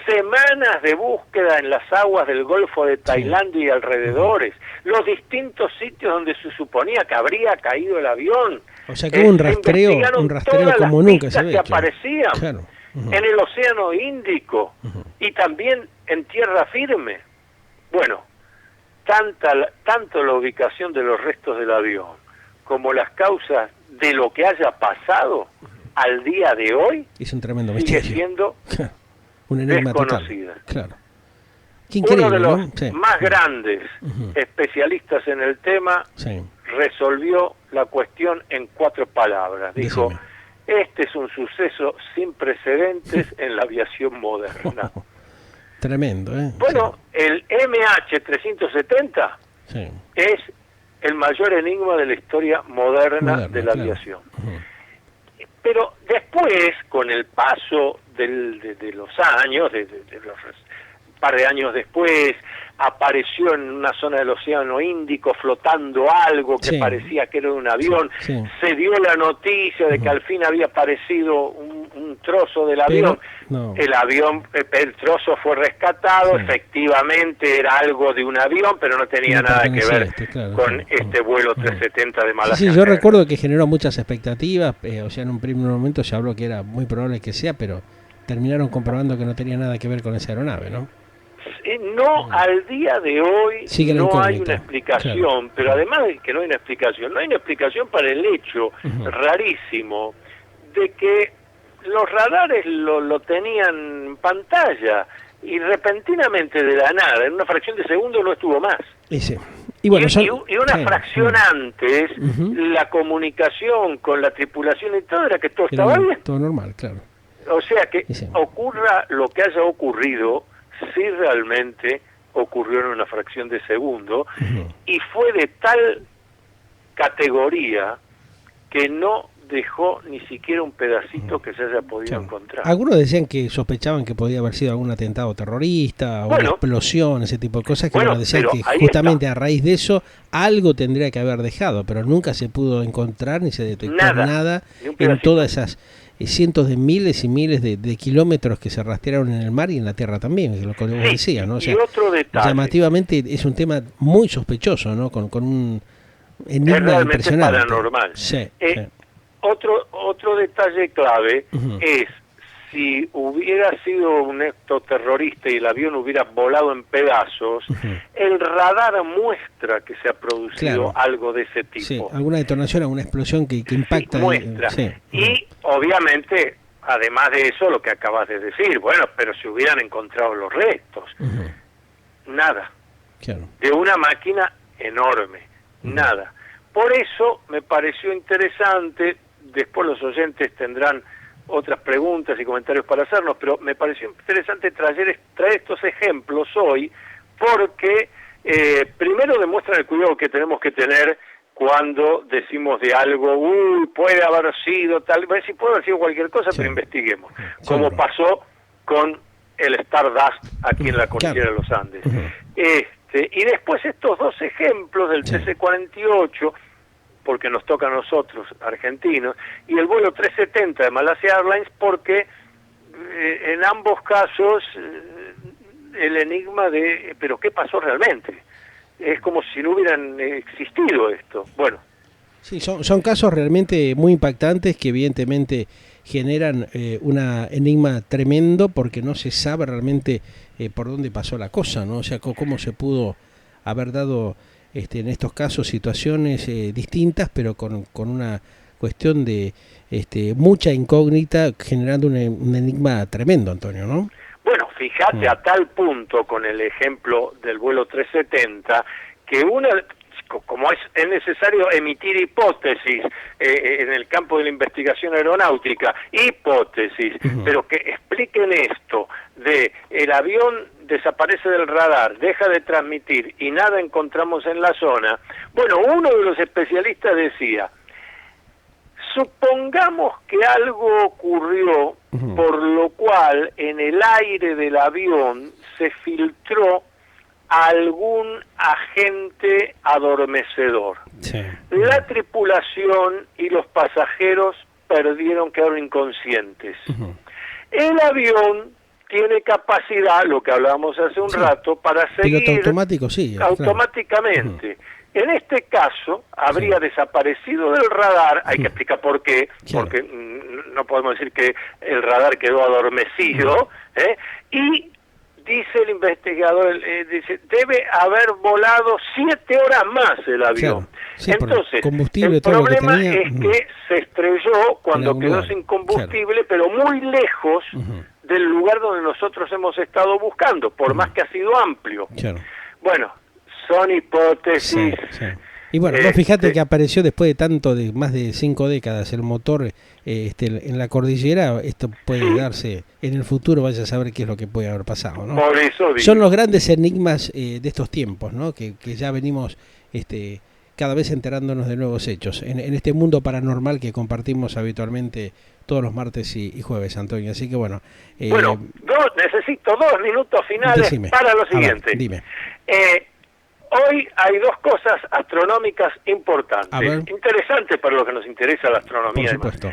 Semanas de búsqueda en las aguas del Golfo de Tailandia y alrededores, los distintos sitios donde se suponía que habría caído el avión. O sea que hubo un rastreo como nunca se ve. Que aparecían en el Océano Índico y también en tierra firme. Bueno, tanto la ubicación de los restos del avión como las causas de lo que haya pasado al día de hoy es un tremendo sigue misterio. Siendo un enigma desconocida. Total. Claro. Uno de los más grandes especialistas en el tema resolvió la cuestión en 4 palabras. Dijo, este es un suceso sin precedentes en la aviación moderna. Tremendo, ¿eh? Bueno, el MH370 es el mayor enigma de la historia moderna de la aviación. Pero después, con el paso de los años, un par de años después, apareció en una zona del Océano Índico flotando algo que parecía que era un avión. Se dio la noticia de que al fin había aparecido un trozo del avión. El trozo fue rescatado, efectivamente era algo de un avión, pero no tenía nada que ver con este vuelo 370 de Malasia. Sí, yo recuerdo que generó muchas expectativas, o sea, en un primer momento se habló que era muy probable que sea, pero terminaron comprobando que no tenía nada que ver con esa aeronave, ¿no? No, al día de hoy no hay una explicación, pero además de que no hay una explicación para el hecho rarísimo de que los radares lo tenían en pantalla y repentinamente de la nada, en una fracción de segundo no estuvo más. Y una fracción antes, la comunicación con la tripulación y todo era que todo estaba bien. Todo normal, claro. O sea que ocurra lo que haya ocurrido, sí realmente ocurrió en una fracción de segundo y fue de tal categoría que no dejó ni siquiera un pedacito que se haya podido encontrar. Algunos decían que sospechaban que podía haber sido algún atentado terrorista o una explosión, ese tipo de cosas, que decían que justamente a raíz de eso algo tendría que haber dejado, pero nunca se pudo encontrar ni se detectó nada en todas esas cientos de miles y miles de kilómetros que se rastrearon en el mar y en la tierra también, es lo que vos decías, ¿no? O sea, y otro detalle, llamativamente es un tema muy sospechoso, ¿no? Con un enigma impresionante. Paranormal. Otro detalle clave es si hubiera sido un acto terrorista y el avión hubiera volado en pedazos, el radar muestra que se ha producido algo de ese tipo. Sí, alguna detonación, alguna explosión que impacta. Muestra. Y obviamente, además de eso, lo que acabas de decir, bueno, pero si hubieran encontrado los restos, nada. De una máquina enorme, nada. Por eso me pareció interesante, después los oyentes tendrán otras preguntas y comentarios para hacernos, pero me pareció interesante traer estos ejemplos hoy porque primero demuestran el cuidado que tenemos que tener cuando decimos de algo, puede haber sido tal vez, sí puede haber sido cualquier cosa, pero investiguemos, como pasó con el Stardust aquí en la cordillera de los Andes. Y después estos 2 ejemplos del TC-48, porque nos toca a nosotros, argentinos, y el vuelo 370 de Malasia Airlines, porque en ambos casos el enigma de, ¿pero qué pasó realmente? Es como si no hubieran existido esto. Bueno, Sí, son casos realmente muy impactantes que evidentemente generan un enigma tremendo porque no se sabe realmente por dónde pasó la cosa, ¿no? O sea, cómo se pudo haber dado en estos casos situaciones distintas, pero con una cuestión de mucha incógnita, generando un enigma tremendo, Antonio, ¿no? Bueno, fíjate a tal punto con el ejemplo del vuelo 370 que como es necesario emitir hipótesis en el campo de la investigación aeronáutica, hipótesis, pero que expliquen esto de el avión desaparece del radar, deja de transmitir y nada encontramos en la zona. Bueno, uno de los especialistas decía, supongamos que algo ocurrió por lo cual en el aire del avión se filtró algún agente adormecedor. Sí. La tripulación y los pasajeros quedaron inconscientes. El avión tiene capacidad, lo que hablábamos hace un rato, para seguir piloto automático, sí, automáticamente. En este caso, habría desaparecido del radar, hay que explicar por qué, porque no podemos decir que el radar quedó adormecido, y dice el investigador, dice, debe haber volado 7 horas más el avión. Sí, entonces, combustible, el problema es que se estrelló cuando quedó sin combustible, pero muy lejos del lugar donde nosotros hemos estado buscando, por más que ha sido amplio. Bueno, son hipótesis. Y bueno, vos fíjate que apareció después de más de 5 décadas el motor en la cordillera. Esto puede darse en el futuro, vaya a saber qué es lo que puede haber pasado, ¿no? Por eso digo. Son los grandes enigmas de estos tiempos, ¿no? Que ya venimos cada vez enterándonos de nuevos hechos en este mundo paranormal que compartimos habitualmente todos los martes y jueves, Antonio. Así que bueno. Necesito 2 minutos finales para lo siguiente. Dime. Hoy hay 2 cosas astronómicas importantes, interesantes para los que nos interesa la astronomía. Por supuesto.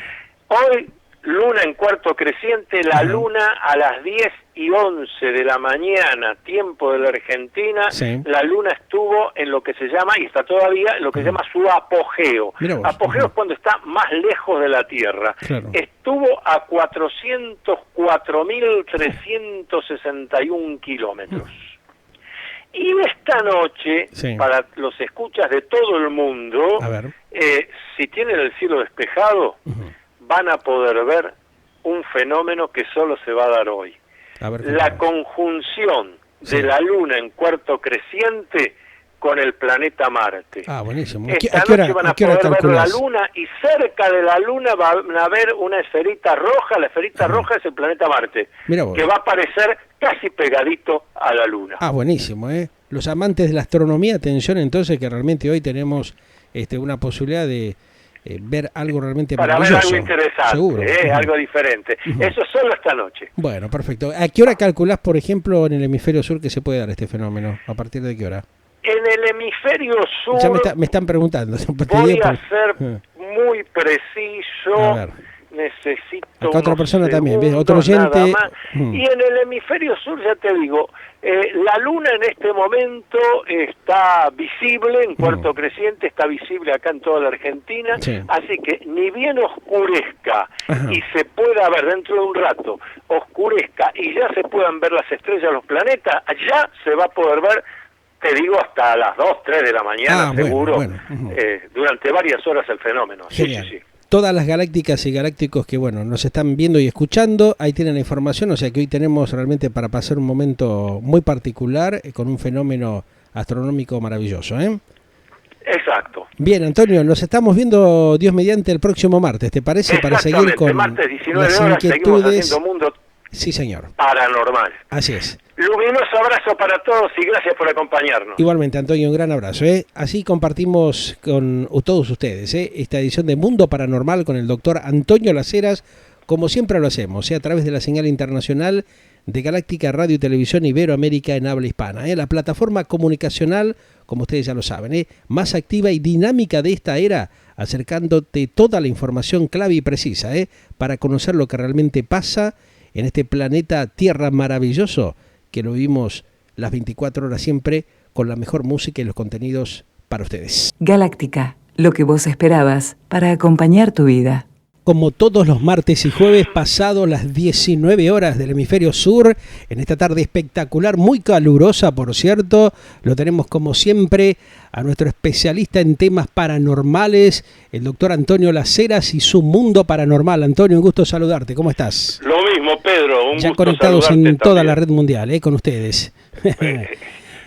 Hoy, luna en cuarto creciente, la luna a las 10:11 de la mañana, tiempo de la Argentina, la luna estuvo en lo que se llama, y está todavía, lo que se llama su apogeo. Apogeo es cuando está más lejos de la Tierra. Estuvo a 404.361 kilómetros. Y esta noche, para los escuchas de todo el mundo, si tienen el cielo despejado, van a poder ver un fenómeno que solo se va a dar hoy. La conjunción de la Luna en cuarto creciente con el planeta Marte. Buenísimo. Esta noche van a poder ver la Luna y cerca de la Luna van a ver una esferita roja. La esferita roja es el planeta Marte, que va a aparecer casi pegadito a la Luna. Buenísimo, Los amantes de la astronomía, atención entonces que realmente hoy tenemos una posibilidad de ver algo realmente maravilloso. Para ver algo interesante, seguro. Algo diferente. Eso solo esta noche. Bueno, perfecto. ¿A qué hora calculás, por ejemplo, en el hemisferio sur que se puede dar este fenómeno? ¿A partir de qué hora? En el hemisferio sur... Ya me están preguntando. Voy a ser muy preciso. A ver. Necesito acá otra persona también, ¿ves? Otro oyente. Y en el hemisferio sur, ya te digo, la luna en este momento está visible, en cuarto creciente, está visible acá en toda la Argentina, así que ni bien oscurezca y se pueda ver dentro de un rato, oscurezca y ya se puedan ver las estrellas, los planetas, ya se va a poder ver, te digo, hasta las 2, 3 de la mañana, seguro, durante varias horas el fenómeno. Genial. Sí. Todas las galácticas y galácticos que nos están viendo y escuchando, ahí tienen la información, o sea que hoy tenemos realmente para pasar un momento muy particular con un fenómeno astronómico maravilloso, Exacto. Bien, Antonio, nos estamos viendo, Dios mediante, el próximo martes, ¿te parece? Para seguir con martes, 19 las horas, inquietudes. Mundo Sí, señor. Paranormal. Así es. Luminoso abrazo para todos y gracias por acompañarnos. Igualmente, Antonio, un gran abrazo. Así compartimos con todos ustedes esta edición de Mundo Paranormal con el doctor Antonio Las Heras, como siempre lo hacemos, a través de la señal internacional de Galáctica Radio y Televisión Iberoamérica en habla hispana. La plataforma comunicacional, como ustedes ya lo saben, más activa y dinámica de esta era, acercándote toda la información clave y precisa para conocer lo que realmente pasa en este planeta Tierra maravilloso, que lo vivimos las 24 horas siempre con la mejor música y los contenidos para ustedes. Galáctica, lo que vos esperabas para acompañar tu vida. Como todos los martes y jueves, pasado las 19 horas del hemisferio sur, en esta tarde espectacular, muy calurosa por cierto, lo tenemos como siempre a nuestro especialista en temas paranormales, el doctor Antonio Las Heras y su mundo paranormal. Antonio, un gusto saludarte, ¿cómo estás? Lo mismo, Pedro, un ya gusto conectados en saludarte toda también. la red mundial, con ustedes.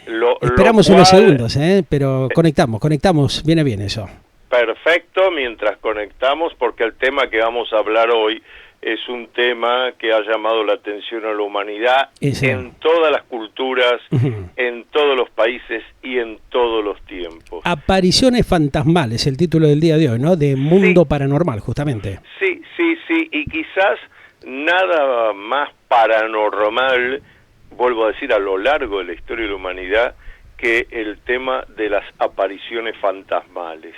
lo Esperamos unos cual- segundos, pero conectamos, viene bien eso. Perfecto, mientras conectamos, porque el tema que vamos a hablar hoy es un tema que ha llamado la atención a la humanidad en todas las culturas, en todos los países y en todos los tiempos. Apariciones fantasmales, el título del día de hoy, ¿no? De Mundo Paranormal, justamente. Sí, y quizás nada más paranormal, vuelvo a decir, a lo largo de la historia de la humanidad, que el tema de las apariciones fantasmales.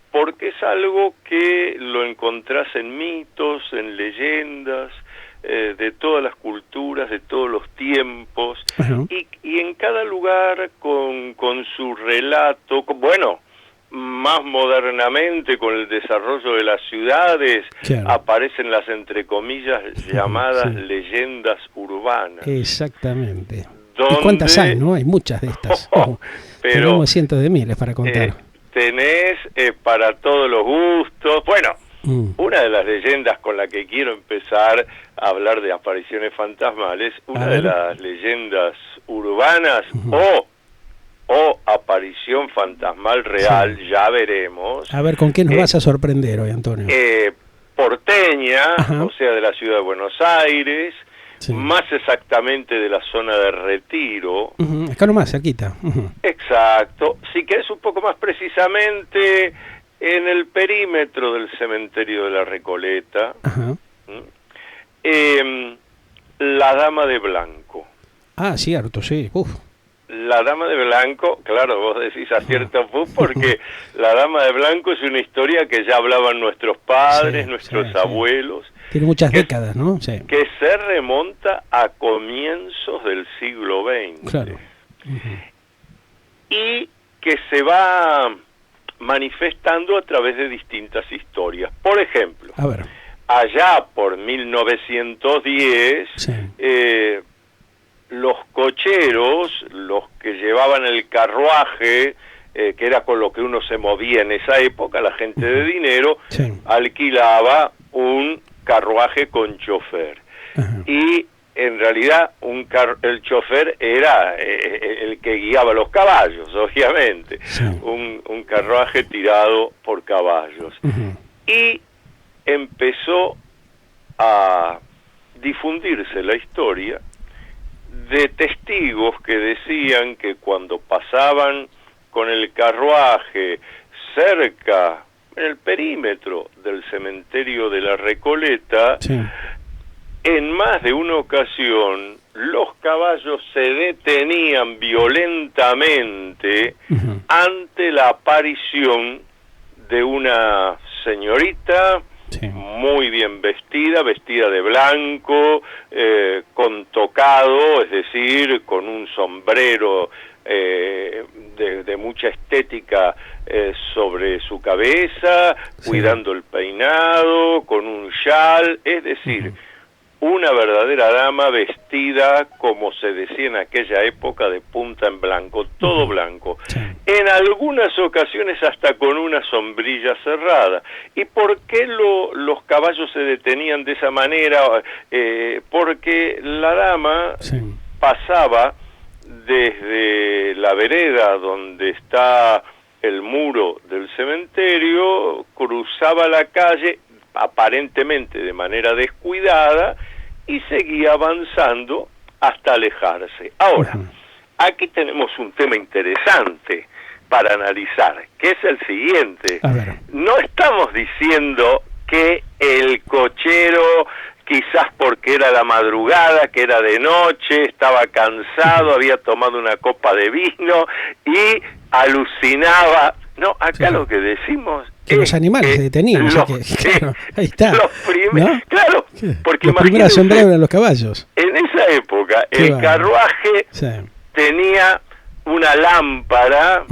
Porque es algo que lo encontrás en mitos, en leyendas, de todas las culturas, de todos los tiempos, y en cada lugar con su relato, bueno, más modernamente con el desarrollo de las ciudades, claro, aparecen las, entre comillas, llamadas leyendas urbanas. Exactamente. ¿Y cuántas hay, no? Hay muchas de estas. Pero tenemos cientos de miles para contar. Tenés para todos los gustos. Bueno, una de las leyendas con la que quiero empezar a hablar de apariciones fantasmales, una de las leyendas urbanas o aparición fantasmal real, ya veremos. A ver, ¿con qué nos vas a sorprender hoy, Antonio? Porteña, o sea, de la ciudad de Buenos Aires, más exactamente de la zona de Retiro. Acá nomás, cerquita. Exacto. Si querés un poco más precisamente, en el perímetro del cementerio de la Recoleta, la Dama de Blanco. Ah, cierto, sí. La Dama de Blanco, claro, vos decís acierto porque la Dama de Blanco es una historia que ya hablaban nuestros padres, nuestros abuelos. Tiene muchas décadas, ¿no? Sí. Que se remonta a comienzos del siglo XX. Claro. Y que se va manifestando a través de distintas historias. Por ejemplo, a ver, allá por 1910, los cocheros, los que llevaban el carruaje, que era con lo que uno se movía en esa época, la gente de dinero, alquilaba un carruaje con chofer. Y en realidad el chofer era el que guiaba los caballos, obviamente. Un carruaje tirado por caballos. Y empezó a difundirse la historia de testigos que decían que cuando pasaban con el carruaje cerca, en el perímetro del cementerio de la Recoleta, en más de una ocasión los caballos se detenían violentamente ante la aparición de una señorita muy bien vestida de blanco, con tocado, es decir, con un sombrero de mucha estética sobre su cabeza, cuidando el peinado, con un chal, es decir, una verdadera dama vestida, como se decía en aquella época, de punta en blanco, todo blanco. En algunas ocasiones hasta con una sombrilla cerrada. ¿Y por qué los caballos se detenían de esa manera? Porque la dama pasaba desde la vereda donde está el muro del cementerio, cruzaba la calle aparentemente de manera descuidada y seguía avanzando hasta alejarse. Ahora, aquí tenemos un tema interesante para analizar, que es el siguiente. No estamos diciendo que el cochero, quizás porque era la madrugada, que era de noche, estaba cansado, había tomado una copa de vino y alucinaba. No, acá lo que decimos que los animales se detenían, claro, ahí está. ¿No? Claro, porque los primeros sombreros eran los caballos. En esa época, el carruaje tenía una lámpara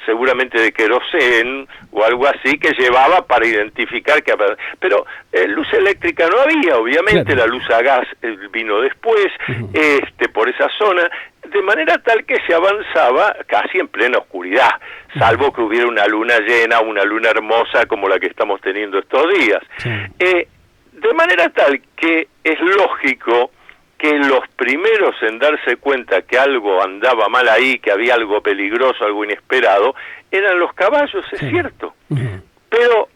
seguramente de querosén o algo así, que llevaba para identificar que... Pero luz eléctrica no había, obviamente, claro. La luz a gas vino después, por esa zona, de manera tal que se avanzaba casi en plena oscuridad, salvo que hubiera una luna llena, una luna hermosa como la que estamos teniendo estos días. Sí. De manera tal que es lógico que los primeros en darse cuenta que algo andaba mal ahí, que había algo peligroso, algo inesperado, eran los caballos, es cierto. Pero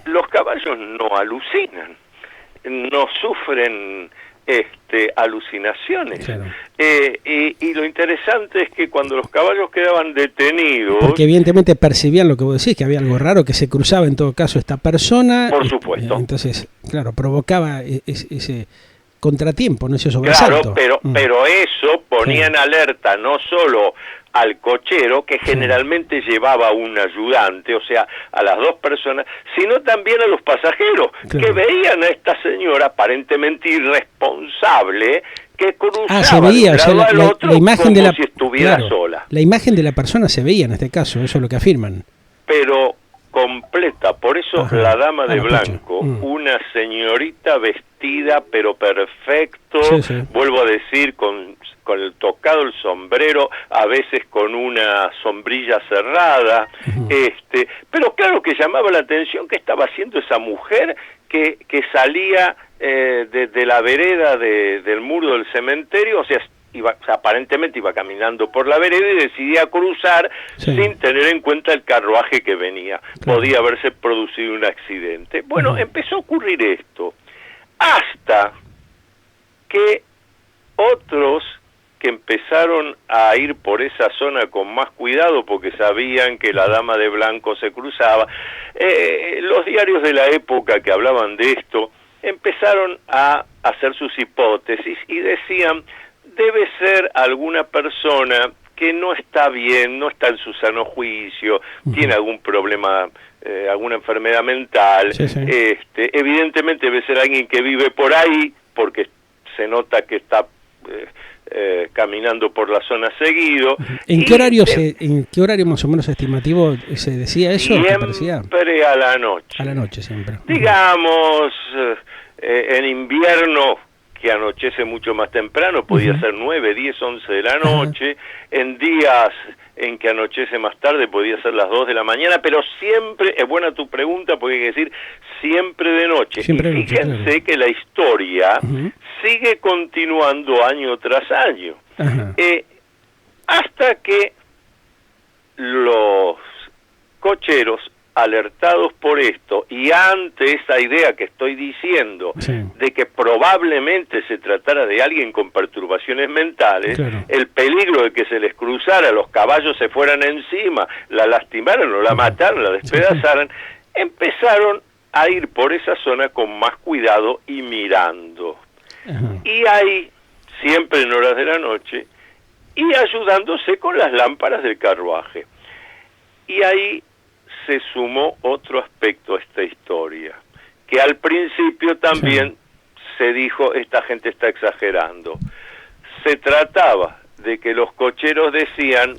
los caballos no alucinan, no sufren alucinaciones. Claro. Y lo interesante es que cuando los caballos quedaban detenidos... Porque evidentemente percibían lo que vos decís, que había algo raro, que se cruzaba en todo caso esta persona. Por supuesto. Entonces, claro, provocaba ese contratiempo, no ese sobresalto. Claro, pero eso ponía en alerta no solo al cochero, que generalmente llevaba un ayudante, o sea, a las dos personas, sino también a los pasajeros, que veían a esta señora aparentemente irresponsable, que cruzaba se veía, de un lado al otro, la imagen como si estuviera sola. La imagen de la persona se veía en este caso, eso es lo que afirman. Pero completa, por eso la dama de blanco, una señorita vestida pero perfecto, vuelvo a decir, con el tocado, el sombrero, a veces con una sombrilla cerrada, pero claro que llamaba la atención que estaba haciendo esa mujer que salía de la vereda del muro del cementerio, o sea, aparentemente iba caminando por la vereda y decidía cruzar sin tener en cuenta el carruaje que venía. Claro. Podía haberse producido un accidente. Bueno, empezó a ocurrir esto, hasta que otros que empezaron a ir por esa zona con más cuidado porque sabían que la dama de blanco se cruzaba, los diarios de la época que hablaban de esto empezaron a hacer sus hipótesis y decían: debe ser alguna persona que no está bien, no está en su sano juicio, tiene algún problema, alguna enfermedad mental, evidentemente debe ser alguien que vive por ahí, porque se nota que está caminando por la zona seguido. ¿En qué horario más o menos estimativo se decía eso? Siempre a la noche. A la noche siempre. Digamos, en invierno, que anochece mucho más temprano, podía ser 9, 10, 11 de la noche, en días en que anochece más tarde podía ser las 2 de la mañana, pero siempre, es buena tu pregunta porque hay que decir siempre de noche. Siempre y fíjense que la historia sigue continuando año tras año, hasta que los cocheros, alertados por esto y ante esa idea que estoy diciendo de que probablemente se tratara de alguien con perturbaciones mentales, el peligro de que se les cruzara, los caballos se fueran encima, la lastimaran o la mataran, la despedazaran, empezaron a ir por esa zona con más cuidado y mirando. Y ahí, siempre en horas de la noche, y ayudándose con las lámparas del carruaje. Y ahí se sumó otro aspecto a esta historia, que al principio también se dijo, esta gente está exagerando. Se trataba de que los cocheros decían,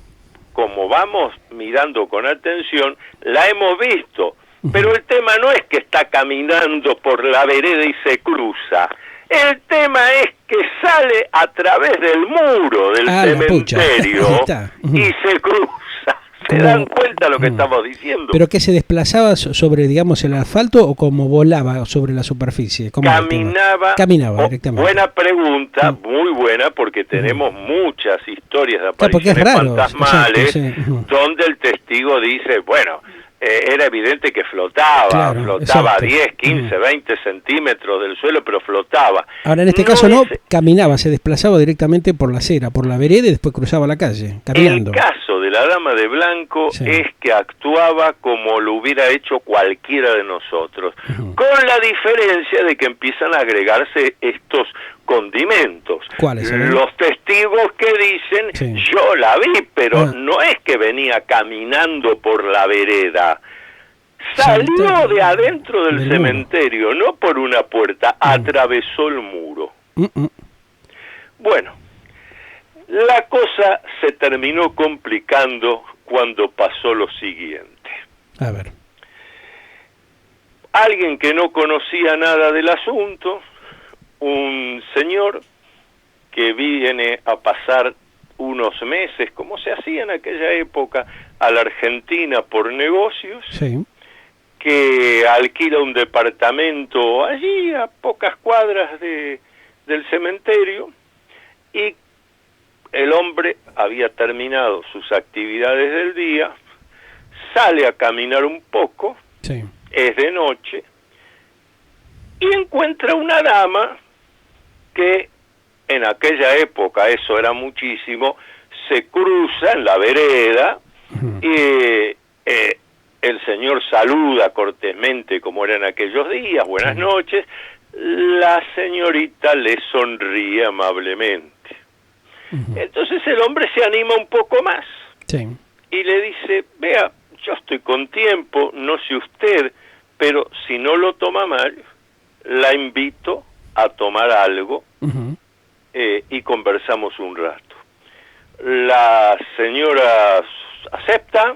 como vamos mirando con atención, la hemos visto, pero el tema no es que está caminando por la vereda y se cruza, el tema es que sale a través del muro del cementerio y se cruza. ¿Se dan cuenta de lo que estamos diciendo? ¿Pero que se desplazaba sobre, digamos, el asfalto o como volaba sobre la superficie? Caminaba directamente. Buena pregunta, muy buena, porque tenemos muchas historias de apariciones fantasmales donde el testigo dice, bueno, era evidente que flotaba, flotaba a 10, 15, 20 centímetros del suelo, pero flotaba. Ahora, en este caso no, caminaba, se desplazaba directamente por la acera, por la vereda y después cruzaba la calle, caminando. El caso de la dama de blanco es que actuaba como lo hubiera hecho cualquiera de nosotros, con la diferencia de que empiezan a agregarse estos condimentos. ¿Cuáles? Los testigos que dicen, yo la vi, pero no es que venía caminando por la vereda. Salió de adentro del cementerio, no por una puerta, atravesó el muro. Bueno, la cosa se terminó complicando cuando pasó lo siguiente. A ver. Alguien que no conocía nada del asunto, un señor que viene a pasar unos meses, como se hacía en aquella época, a la Argentina por negocios, Sí. que alquila un departamento allí a pocas cuadras del cementerio, y el hombre había terminado sus actividades del día, sale a caminar un poco, Sí. es de noche, y encuentra una dama que en aquella época, eso era muchísimo, se cruza en la vereda, y el señor saluda cortésmente como era en aquellos días, buenas noches, la señorita le sonríe amablemente. Entonces el hombre se anima un poco más, Sí. y le dice, vea, yo estoy con tiempo, no sé usted, pero si no lo toma mal, la invito a tomar algo y conversamos un rato. La señora acepta,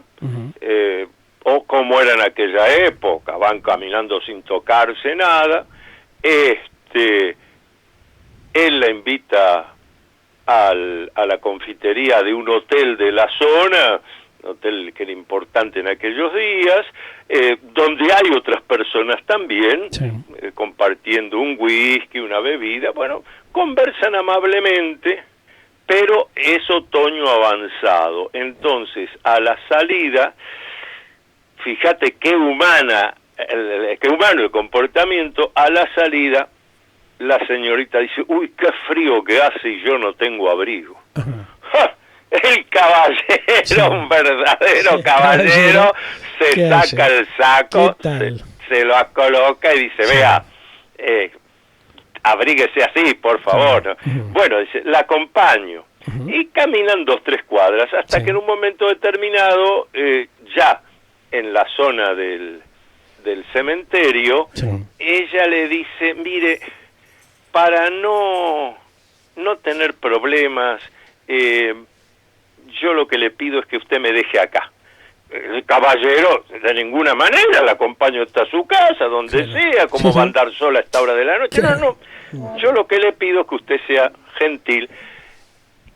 o como era en aquella época, van caminando sin tocarse nada, él la invita a la confitería de un hotel de la zona, un hotel que era importante en aquellos días, donde hay otras personas también, Sí. compartiendo un whisky, una bebida, bueno, conversan amablemente, pero es otoño avanzado, entonces a la salida, fíjate qué humano el comportamiento, a la salida la señorita dice, uy, qué frío que hace y yo no tengo abrigo. ¡Ja! El caballero, Sí. un verdadero Sí, caballero, se ¿qué saca hace? el saco, ¿Qué tal? se lo coloca y dice, Sí. vea, abríguese así, por favor. Bueno, dice, la acompaño. Y caminan 2-3 cuadras, hasta Sí. que en un momento determinado, ya en la zona del cementerio, Sí. ella le dice, mire, para no tener problemas, yo lo que le pido es que usted me deje acá. El caballero, de ninguna manera, la acompaño hasta su casa, donde Claro. sea, como Sí, va a sí. andar sola a esta hora de la noche. Claro. No, yo lo que le pido es que usted sea gentil.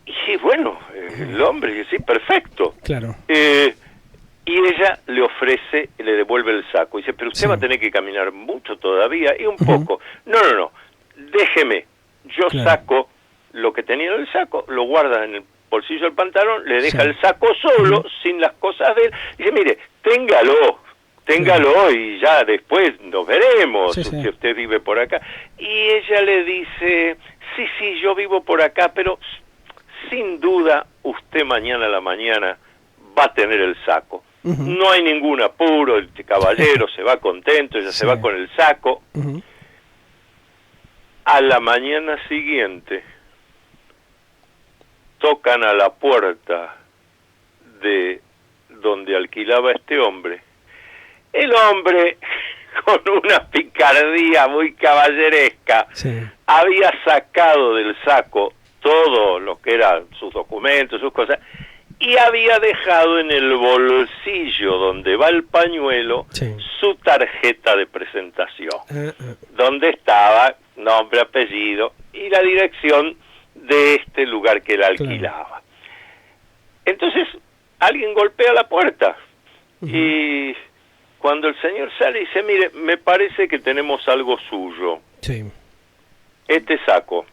Y bueno, el hombre dice, sí, perfecto. Claro. Y ella le ofrece, le devuelve el saco. Dice, pero usted Sí. va a tener que caminar mucho todavía, y un poco. No, déjeme, yo Claro. saco lo que tenía en el saco, lo guarda en el bolsillo del pantalón, le deja Sí. el saco solo, sin las cosas de él. Dice, mire, téngalo y ya después nos veremos, Sí, sí. si usted vive por acá. Y ella le dice, sí, yo vivo por acá, pero sin duda usted mañana a la mañana va a tener el saco. No hay ningún apuro, el caballero se va contento, ella se va con el saco. A la mañana siguiente tocan a la puerta de donde alquilaba este hombre. El hombre, con una picardía muy caballeresca, Sí. había sacado del saco todo lo que eran sus documentos, sus cosas, y había dejado en el bolsillo donde va el pañuelo Sí. su tarjeta de presentación, donde estaba nombre, apellido y la dirección de este lugar que él alquilaba. Entonces alguien golpea la puerta y cuando el señor sale dice, mire, me parece que tenemos algo suyo, Sí. este saco.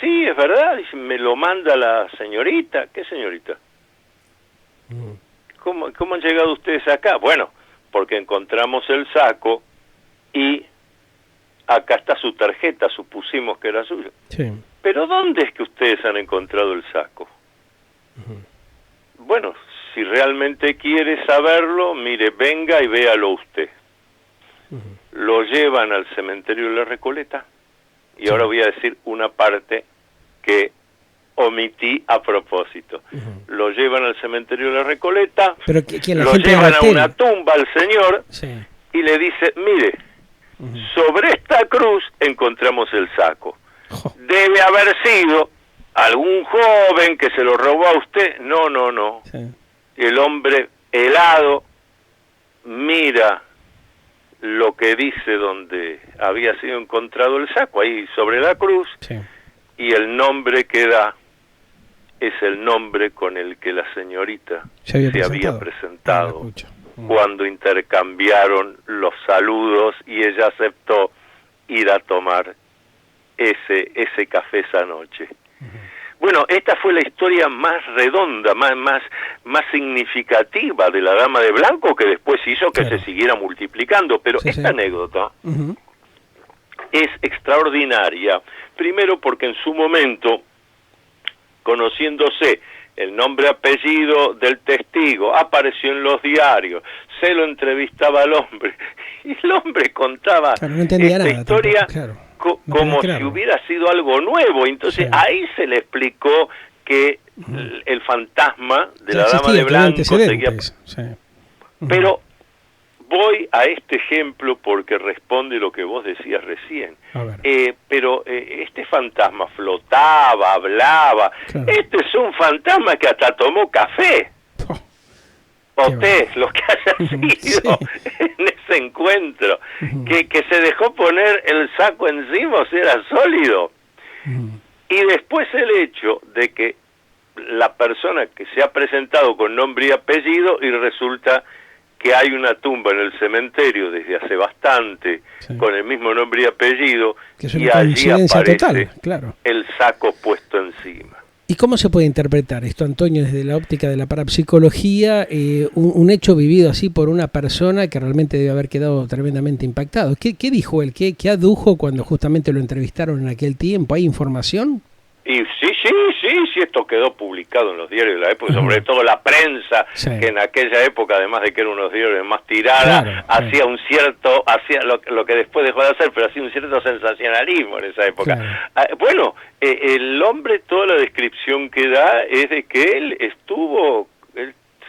Sí, es verdad, dice, me lo manda la señorita. ¿Qué señorita? ¿Cómo han llegado ustedes acá? Bueno, porque encontramos el saco y acá está su tarjeta, supusimos que era suyo. Sí. ¿Pero dónde es que ustedes han encontrado el saco? Bueno, si realmente quiere saberlo, mire, venga y véalo usted. Lo llevan al cementerio de la Recoleta. Y ahora voy a decir una parte que omití a propósito. Lo llevan al cementerio de la Recoleta, Pero ¿quién, la lo gente del llevan a hotel? una tumba al señor Sí. y le dice, mire, sobre esta cruz encontramos el saco. Jo. Debe haber sido algún joven que se lo robó a usted. No. Sí. el hombre helado mira lo que dice donde había sido encontrado el saco, ahí sobre la cruz, sí. Y el nombre que da es el nombre con el que la señorita se había presentado cuando intercambiaron los saludos y ella aceptó ir a tomar ese café esa noche. Bueno, esta fue la historia más redonda, más significativa de la Dama de Blanco, que después hizo que se siguiera multiplicando, pero esta anécdota es extraordinaria, primero porque en su momento, conociéndose el nombre apellido del testigo, apareció en los diarios, se lo entrevistaba al hombre, y el hombre contaba no entendía esta nada, historia como si hubiera sido algo nuevo. Entonces ahí se le explicó que el fantasma de la Dama de Blanco seguía... Pero voy a este ejemplo porque responde lo que vos decías recién. Pero este fantasma flotaba, hablaba. Este es un fantasma que hasta tomó café. O té, lo que haya sido en ese encuentro. Que se dejó poner el saco encima, o sea, era sólido. Y después el hecho de que la persona que se ha presentado con nombre y apellido y resulta que hay una tumba en el cementerio desde hace bastante con el mismo nombre y apellido y allí aparece el saco puesto encima. ¿Y cómo se puede interpretar esto, Antonio, desde la óptica de la parapsicología, un hecho vivido así por una persona que realmente debe haber quedado tremendamente impactado? ¿Qué dijo él? ¿Qué adujo cuando justamente lo entrevistaron en aquel tiempo? ¿Hay información? Y sí, esto quedó publicado en los diarios de la época, sobre todo la prensa, que en aquella época, además de que eran unos diarios más tirada, hacía lo que después dejó de hacer, pero hacía un cierto sensacionalismo en esa época. Bueno, el hombre, toda la descripción que da es de que él estuvo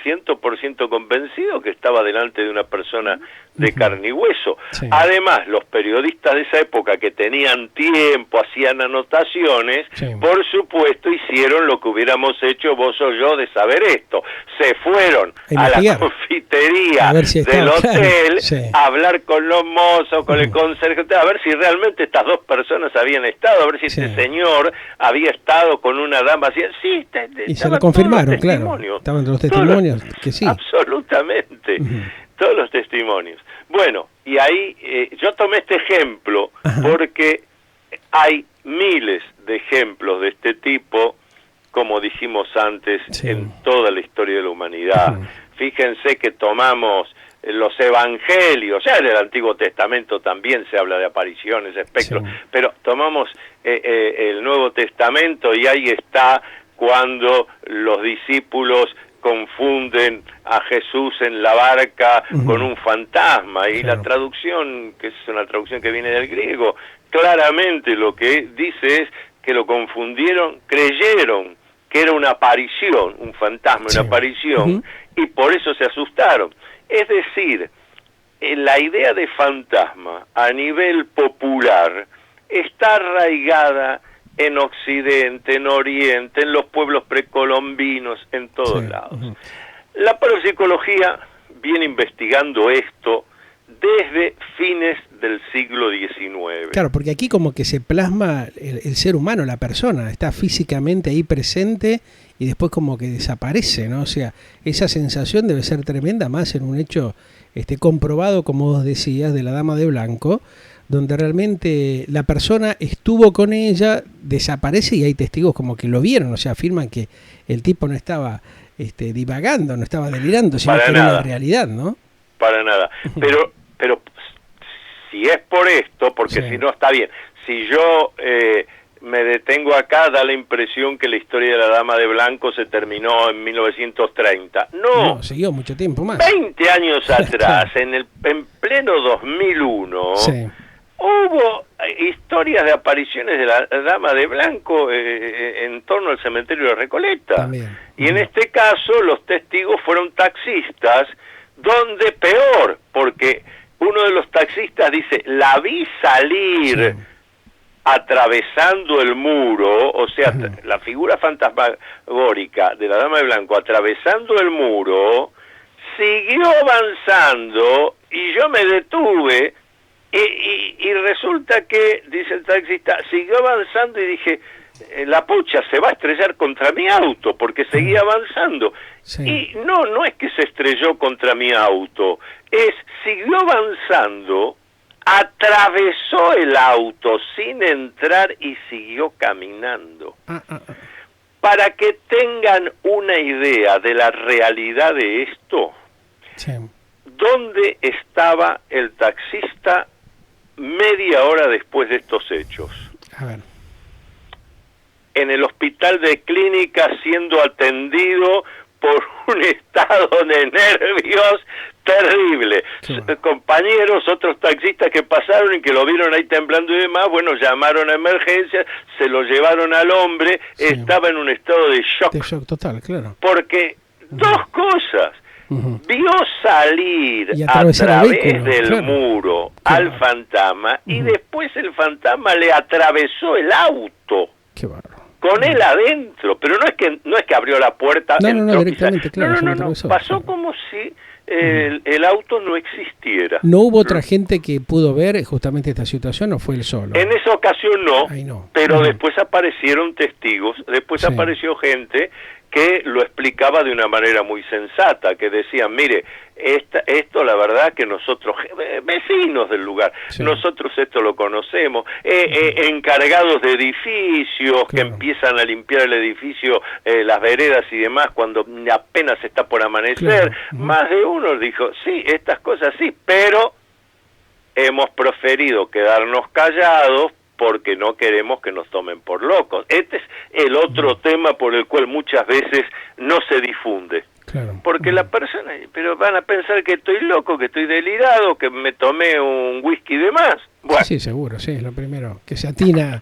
100% convencido que estaba delante de una persona de carne y hueso. Además, los periodistas de esa época que tenían tiempo, hacían anotaciones, por supuesto hicieron lo que hubiéramos hecho vos o yo de saber esto. Se fueron a la confitería del hotel a hablar con los mozos, con el conserje, a ver si realmente estas dos personas habían estado, a ver si este señor había estado con una dama así. Y se lo confirmaron, claro. Estaban los testimonios. Que sí. Absolutamente, todos los testimonios. Bueno, y ahí yo tomé este ejemplo porque hay miles de ejemplos de este tipo, como dijimos antes, en toda la historia de la humanidad. Fíjense que tomamos los evangelios, ya en el Antiguo Testamento también se habla de apariciones, espectros, pero tomamos el Nuevo Testamento y ahí está cuando los discípulos confunden a Jesús en la barca con un fantasma, y la traducción, que es una traducción que viene del griego, claramente lo que dice es que lo confundieron, creyeron que era una aparición, un fantasma, una aparición, y por eso se asustaron. Es decir, la idea de fantasma a nivel popular está arraigada en Occidente, en Oriente, en los pueblos precolombinos, en todos lados. La parapsicología viene investigando esto desde fines del siglo XIX. Claro, porque aquí como que se plasma el ser humano, la persona, está físicamente ahí presente y después como que desaparece, ¿no? O sea, esa sensación debe ser tremenda, más en un hecho comprobado, como vos decías, de la Dama de Blanco, donde realmente la persona estuvo con ella, desaparece y hay testigos como que lo vieron, o sea, afirman que el tipo no estaba divagando, no estaba delirando, sino que era una realidad, ¿no? Para nada, pero si es por esto, porque si no está bien, si yo me detengo acá, da la impresión que la historia de la Dama de Blanco se terminó en 1930. No, siguió mucho tiempo más. 20 años atrás, en pleno 2001... hubo historias de apariciones de la Dama de Blanco en torno al cementerio de Recoleta. También. Y en este caso los testigos fueron taxistas, donde peor, porque uno de los taxistas dice, la vi salir atravesando el muro, o sea, la figura fantasmagórica de la Dama de Blanco atravesando el muro, siguió avanzando y yo me detuve y resulta que, dice el taxista, siguió avanzando y dije, la pucha, se va a estrellar contra mi auto, porque seguía avanzando. Sí. Y no es que se estrelló contra mi auto, siguió avanzando, atravesó el auto sin entrar y siguió caminando. Para que tengan una idea de la realidad de esto, sí. ¿Dónde estaba el taxista media hora después de estos hechos? A ver. En el hospital de Clínica, siendo atendido por un estado de nervios terrible. Sí. Compañeros, otros taxistas que pasaron y que lo vieron ahí temblando y demás, bueno, llamaron a emergencia, se lo llevaron al hombre, sí. Estaba en un estado de shock. De shock total, claro. Porque dos cosas. Vio salir a través del claro. muro claro. al fantasma y después el fantasma le atravesó el auto. Qué bárbaro. Con él adentro, pero no es que abrió la puerta, no, directamente, claro, pasó como si el auto no existiera. ¿No hubo otra gente que pudo ver justamente esta situación o fue él solo? En esa ocasión no. Pero después aparecieron testigos, después apareció gente que lo explicaba de una manera muy sensata, que decían, mire, esto la verdad que nosotros, vecinos del lugar, nosotros esto lo conocemos, encargados de edificios que empiezan a limpiar el edificio, las veredas y demás, cuando apenas está por amanecer, más de uno dijo, sí, estas cosas sí, pero hemos preferido quedarnos callados porque no queremos que nos tomen por locos. Este es el otro tema por el cual muchas veces no se difunde. Claro. Porque la persona, pero van a pensar que estoy loco, que estoy delirado, que me tomé un whisky de más. Bueno. Sí, seguro, sí, es lo primero, que se atina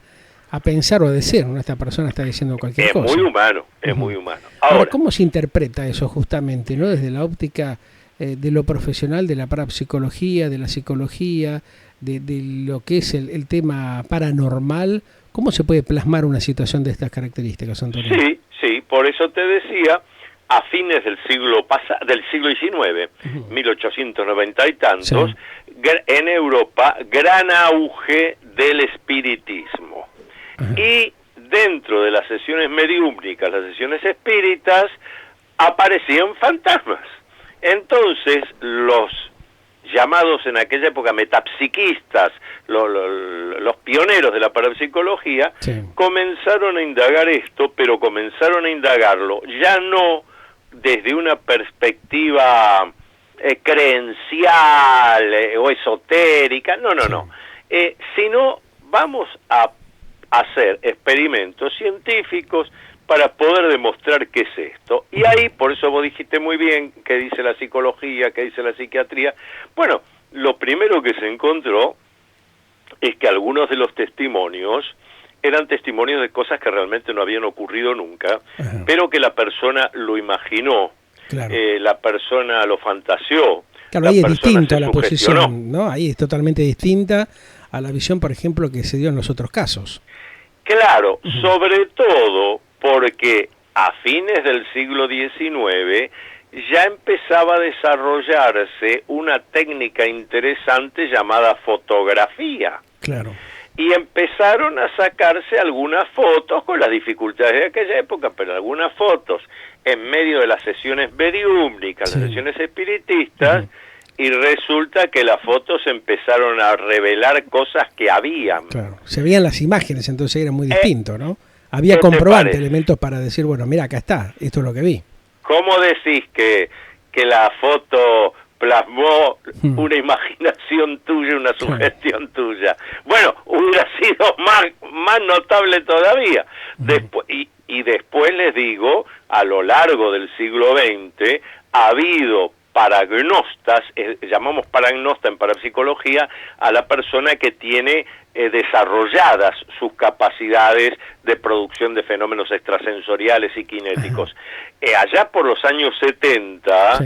a pensar o a decir, ¿no? Esta persona está diciendo cualquier cosa. Es muy humano, es muy humano. Ahora, ¿cómo se interpreta eso justamente, no? Desde la óptica de lo profesional, de la parapsicología, de la psicología, de lo que es el tema paranormal, ¿cómo se puede plasmar una situación de estas características, Antonio? Sí, por eso te decía, a fines del siglo XIX, 1890 y tantos, en Europa, gran auge del espiritismo. Y dentro de las sesiones mediúmnicas, las sesiones espíritas, aparecían fantasmas. Entonces, los llamados en aquella época metapsiquistas, los pioneros de la parapsicología, comenzaron a indagar esto, pero comenzaron a indagarlo ya no desde una perspectiva creencial o esotérica, no, sino vamos a hacer experimentos científicos para poder demostrar qué es esto. Y ahí, por eso vos dijiste muy bien qué dice la psicología, qué dice la psiquiatría. Bueno, lo primero que se encontró es que algunos de los testimonios eran testimonios de cosas que realmente no habían ocurrido nunca, pero que la persona lo imaginó, la persona lo fantaseó. Claro, ahí es distinto a la posición, ¿no? Ahí es totalmente distinta a la visión, por ejemplo, que se dio en los otros casos. Claro, sobre todo porque a fines del siglo XIX ya empezaba a desarrollarse una técnica interesante llamada fotografía. Claro. Y empezaron a sacarse algunas fotos con las dificultades de aquella época, pero algunas fotos en medio de las sesiones mediúmnicas, las sesiones espiritistas, y resulta que las fotos empezaron a revelar cosas que habían. Claro, se veían las imágenes, entonces era muy distinto, ¿no? Había comprobante, elementos para decir, bueno, mira, acá está, esto es lo que vi. ¿Cómo decís que la foto plasmó una imaginación tuya, una sugestión tuya? Bueno, hubiera sido más notable todavía. Después, y después les digo, a lo largo del siglo XX ha habido paragnostas, llamamos paragnosta en parapsicología a la persona que tiene desarrolladas sus capacidades de producción de fenómenos extrasensoriales y cinéticos. Allá por los años 70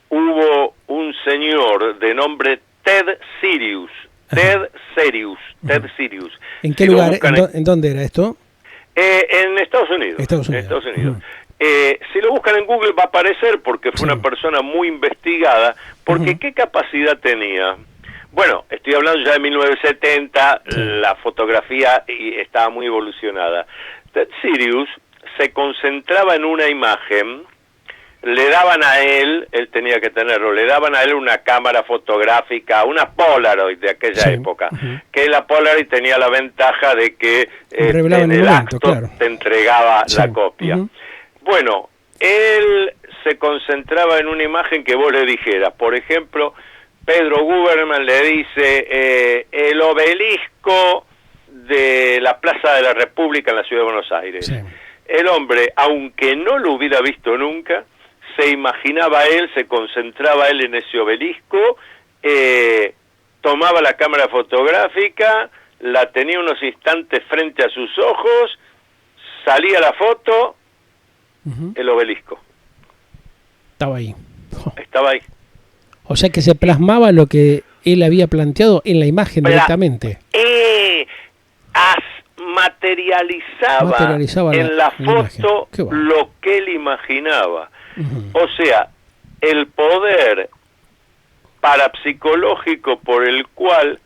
hubo un señor de nombre Ted Sirius, Ted Sirius. ¿En qué lugar? ¿En dónde era esto? En Estados Unidos. Estados Unidos. Si lo buscan en Google va a aparecer porque fue una persona muy investigada, porque ¿qué capacidad tenía? Bueno, estoy hablando ya de 1970, la fotografía estaba muy evolucionada. Ted Sirius se concentraba en una imagen, le daban a él tenía que tenerlo, le daban a él una cámara fotográfica, una Polaroid de aquella época, que la Polaroid tenía la ventaja de que en el acto te entregaba la copia. Bueno, él se concentraba en una imagen que vos le dijeras, por ejemplo, Pedro Guberman le dice el obelisco de la Plaza de la República en la Ciudad de Buenos Aires. Sí. El hombre, aunque no lo hubiera visto nunca, se imaginaba él, se concentraba él en ese obelisco, tomaba la cámara fotográfica, la tenía unos instantes frente a sus ojos, salía la foto, el obelisco. Estaba ahí. Estaba ahí. O sea que se plasmaba lo que él había planteado en la imagen directamente. Materializaba en la foto lo que él imaginaba. O sea, el poder parapsicológico por el cual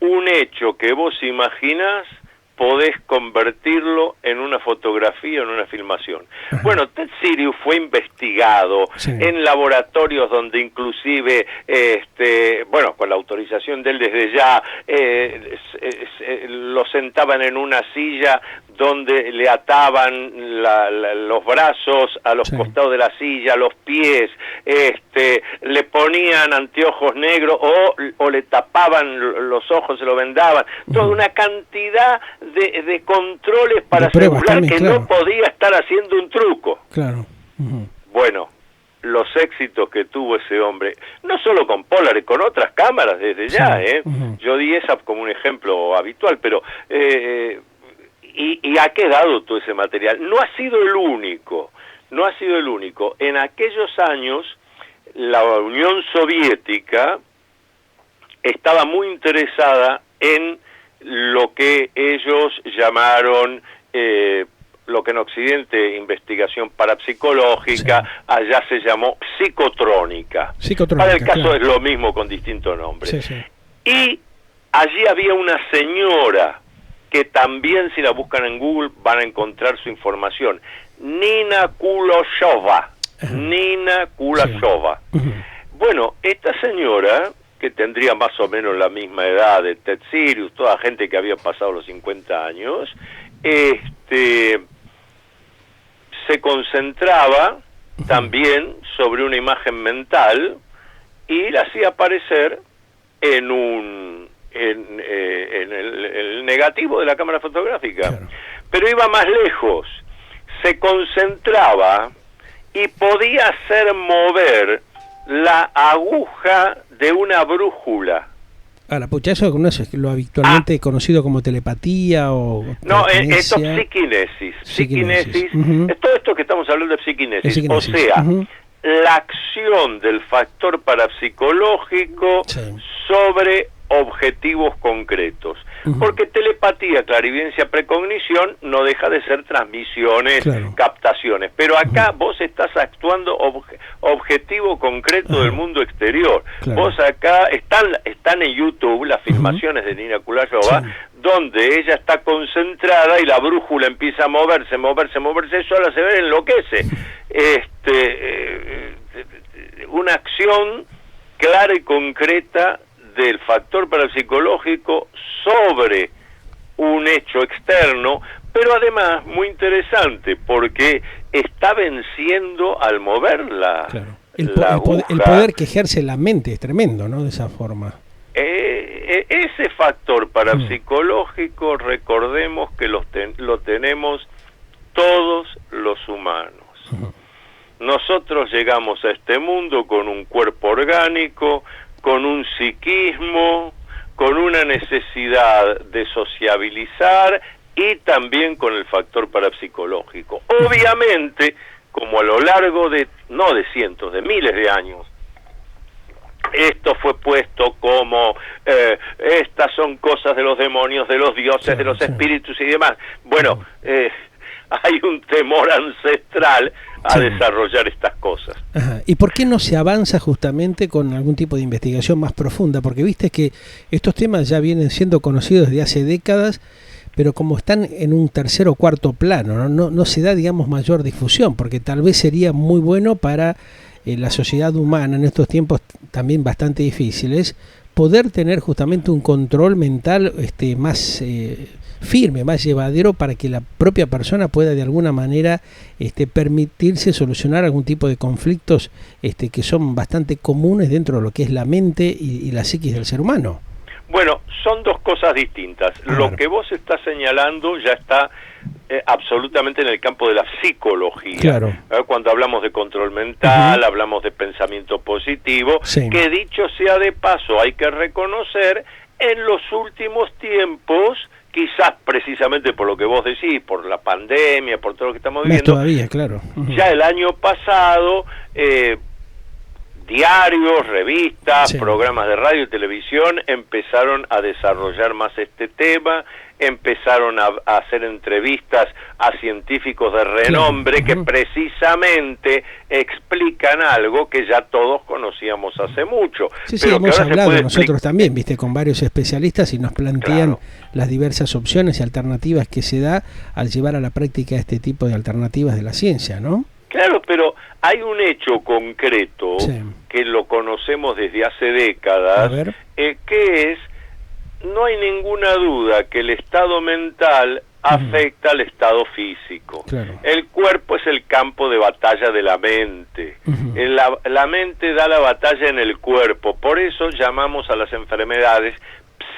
un hecho que vos imaginás podés convertirlo en una fotografía, en una filmación. Bueno, Ted Sirius fue investigado en laboratorios donde inclusive, bueno, con la autorización de él desde ya, lo sentaban en una silla donde le ataban los brazos a los costados de la silla, los pies, le ponían anteojos negros o le tapaban los ojos, se lo vendaban, toda una cantidad de controles para asegurar que no podía estar haciendo un truco. Claro. Bueno, los éxitos que tuvo ese hombre, no solo con Polaroid, con otras cámaras desde ya, yo di esa como un ejemplo habitual, pero y ha quedado todo ese material. No ha sido el único. En aquellos años, la Unión Soviética estaba muy interesada en lo que ellos llamaron, lo que en Occidente, investigación parapsicológica, allá se llamó psicotrónica. Para el caso es lo mismo con distintos nombres. Y allí había una señora, que también si la buscan en Google van a encontrar su información, Nina Kuleshova. Bueno, esta señora, que tendría más o menos la misma edad de Ted Sirius, toda gente que había pasado los 50 años, se concentraba también sobre una imagen mental y la hacía aparecer en el negativo de la cámara fotográfica. Pero iba más lejos, se concentraba y podía hacer mover la aguja de una brújula. Ahora, pucha, eso no es lo habitualmente conocido como telepatía o... No, esto es psiquinesis. Psiquinesis. Es todo esto que estamos hablando de psiquinesis. O sea, la acción del factor parapsicológico sobre objetivos concretos. Porque telepatía, clarividencia, precognición no deja de ser transmisiones, captaciones. Pero acá vos estás actuando objetivo concreto del mundo exterior. Vos acá, están en YouTube las filmaciones de Nina Kuleshova, donde ella está concentrada y la brújula empieza a moverse sola, se ve, enloquece. Una acción clara y concreta del factor parapsicológico sobre un hecho externo, pero además muy interesante porque está venciendo al moverla. El poder que ejerce la mente es tremendo, ¿no? De esa forma. Ese factor parapsicológico, recordemos que lo tenemos todos los humanos. Nosotros llegamos a este mundo con un cuerpo orgánico, con un psiquismo, con una necesidad de sociabilizar y también con el factor parapsicológico. Obviamente, como a lo largo de, no de cientos, de miles de años, esto fue puesto como estas son cosas de los demonios, de los dioses, claro, de los espíritus y demás. Bueno, hay un temor ancestral a desarrollar estas cosas. Ajá. ¿Y por qué no se avanza justamente con algún tipo de investigación más profunda? Porque viste que estos temas ya vienen siendo conocidos desde hace décadas, pero como están en un tercer o cuarto plano, no se da, digamos, mayor difusión, porque tal vez sería muy bueno para la sociedad humana en estos tiempos también bastante difíciles, poder tener justamente un control mental más firme, más llevadero, para que la propia persona pueda de alguna manera permitirse solucionar algún tipo de conflictos que son bastante comunes dentro de lo que es la mente y la psiquis del ser humano. Bueno, son dos cosas distintas. Claro. Lo que vos estás señalando ya está absolutamente en el campo de la psicología. Claro. Cuando hablamos de control mental, hablamos de pensamiento positivo, que dicho sea de paso, hay que reconocer, en los últimos tiempos, quizás precisamente por lo que vos decís, por la pandemia, por todo lo que estamos viviendo, todavía, claro. Ya el año pasado, diarios, revistas, programas de radio y televisión empezaron a desarrollar más este tema, empezaron a hacer entrevistas a científicos de renombre que precisamente explican algo que ya todos conocíamos hace mucho. Sí, hemos hablado nosotros también, viste, con varios especialistas y nos plantean las diversas opciones y alternativas que se da al llevar a la práctica este tipo de alternativas de la ciencia, ¿no? Claro, pero hay un hecho concreto que lo conocemos desde hace décadas, que es, no hay ninguna duda que el estado mental afecta al estado físico. Claro. El cuerpo es el campo de batalla de la mente. La mente da la batalla en el cuerpo, por eso llamamos a las enfermedades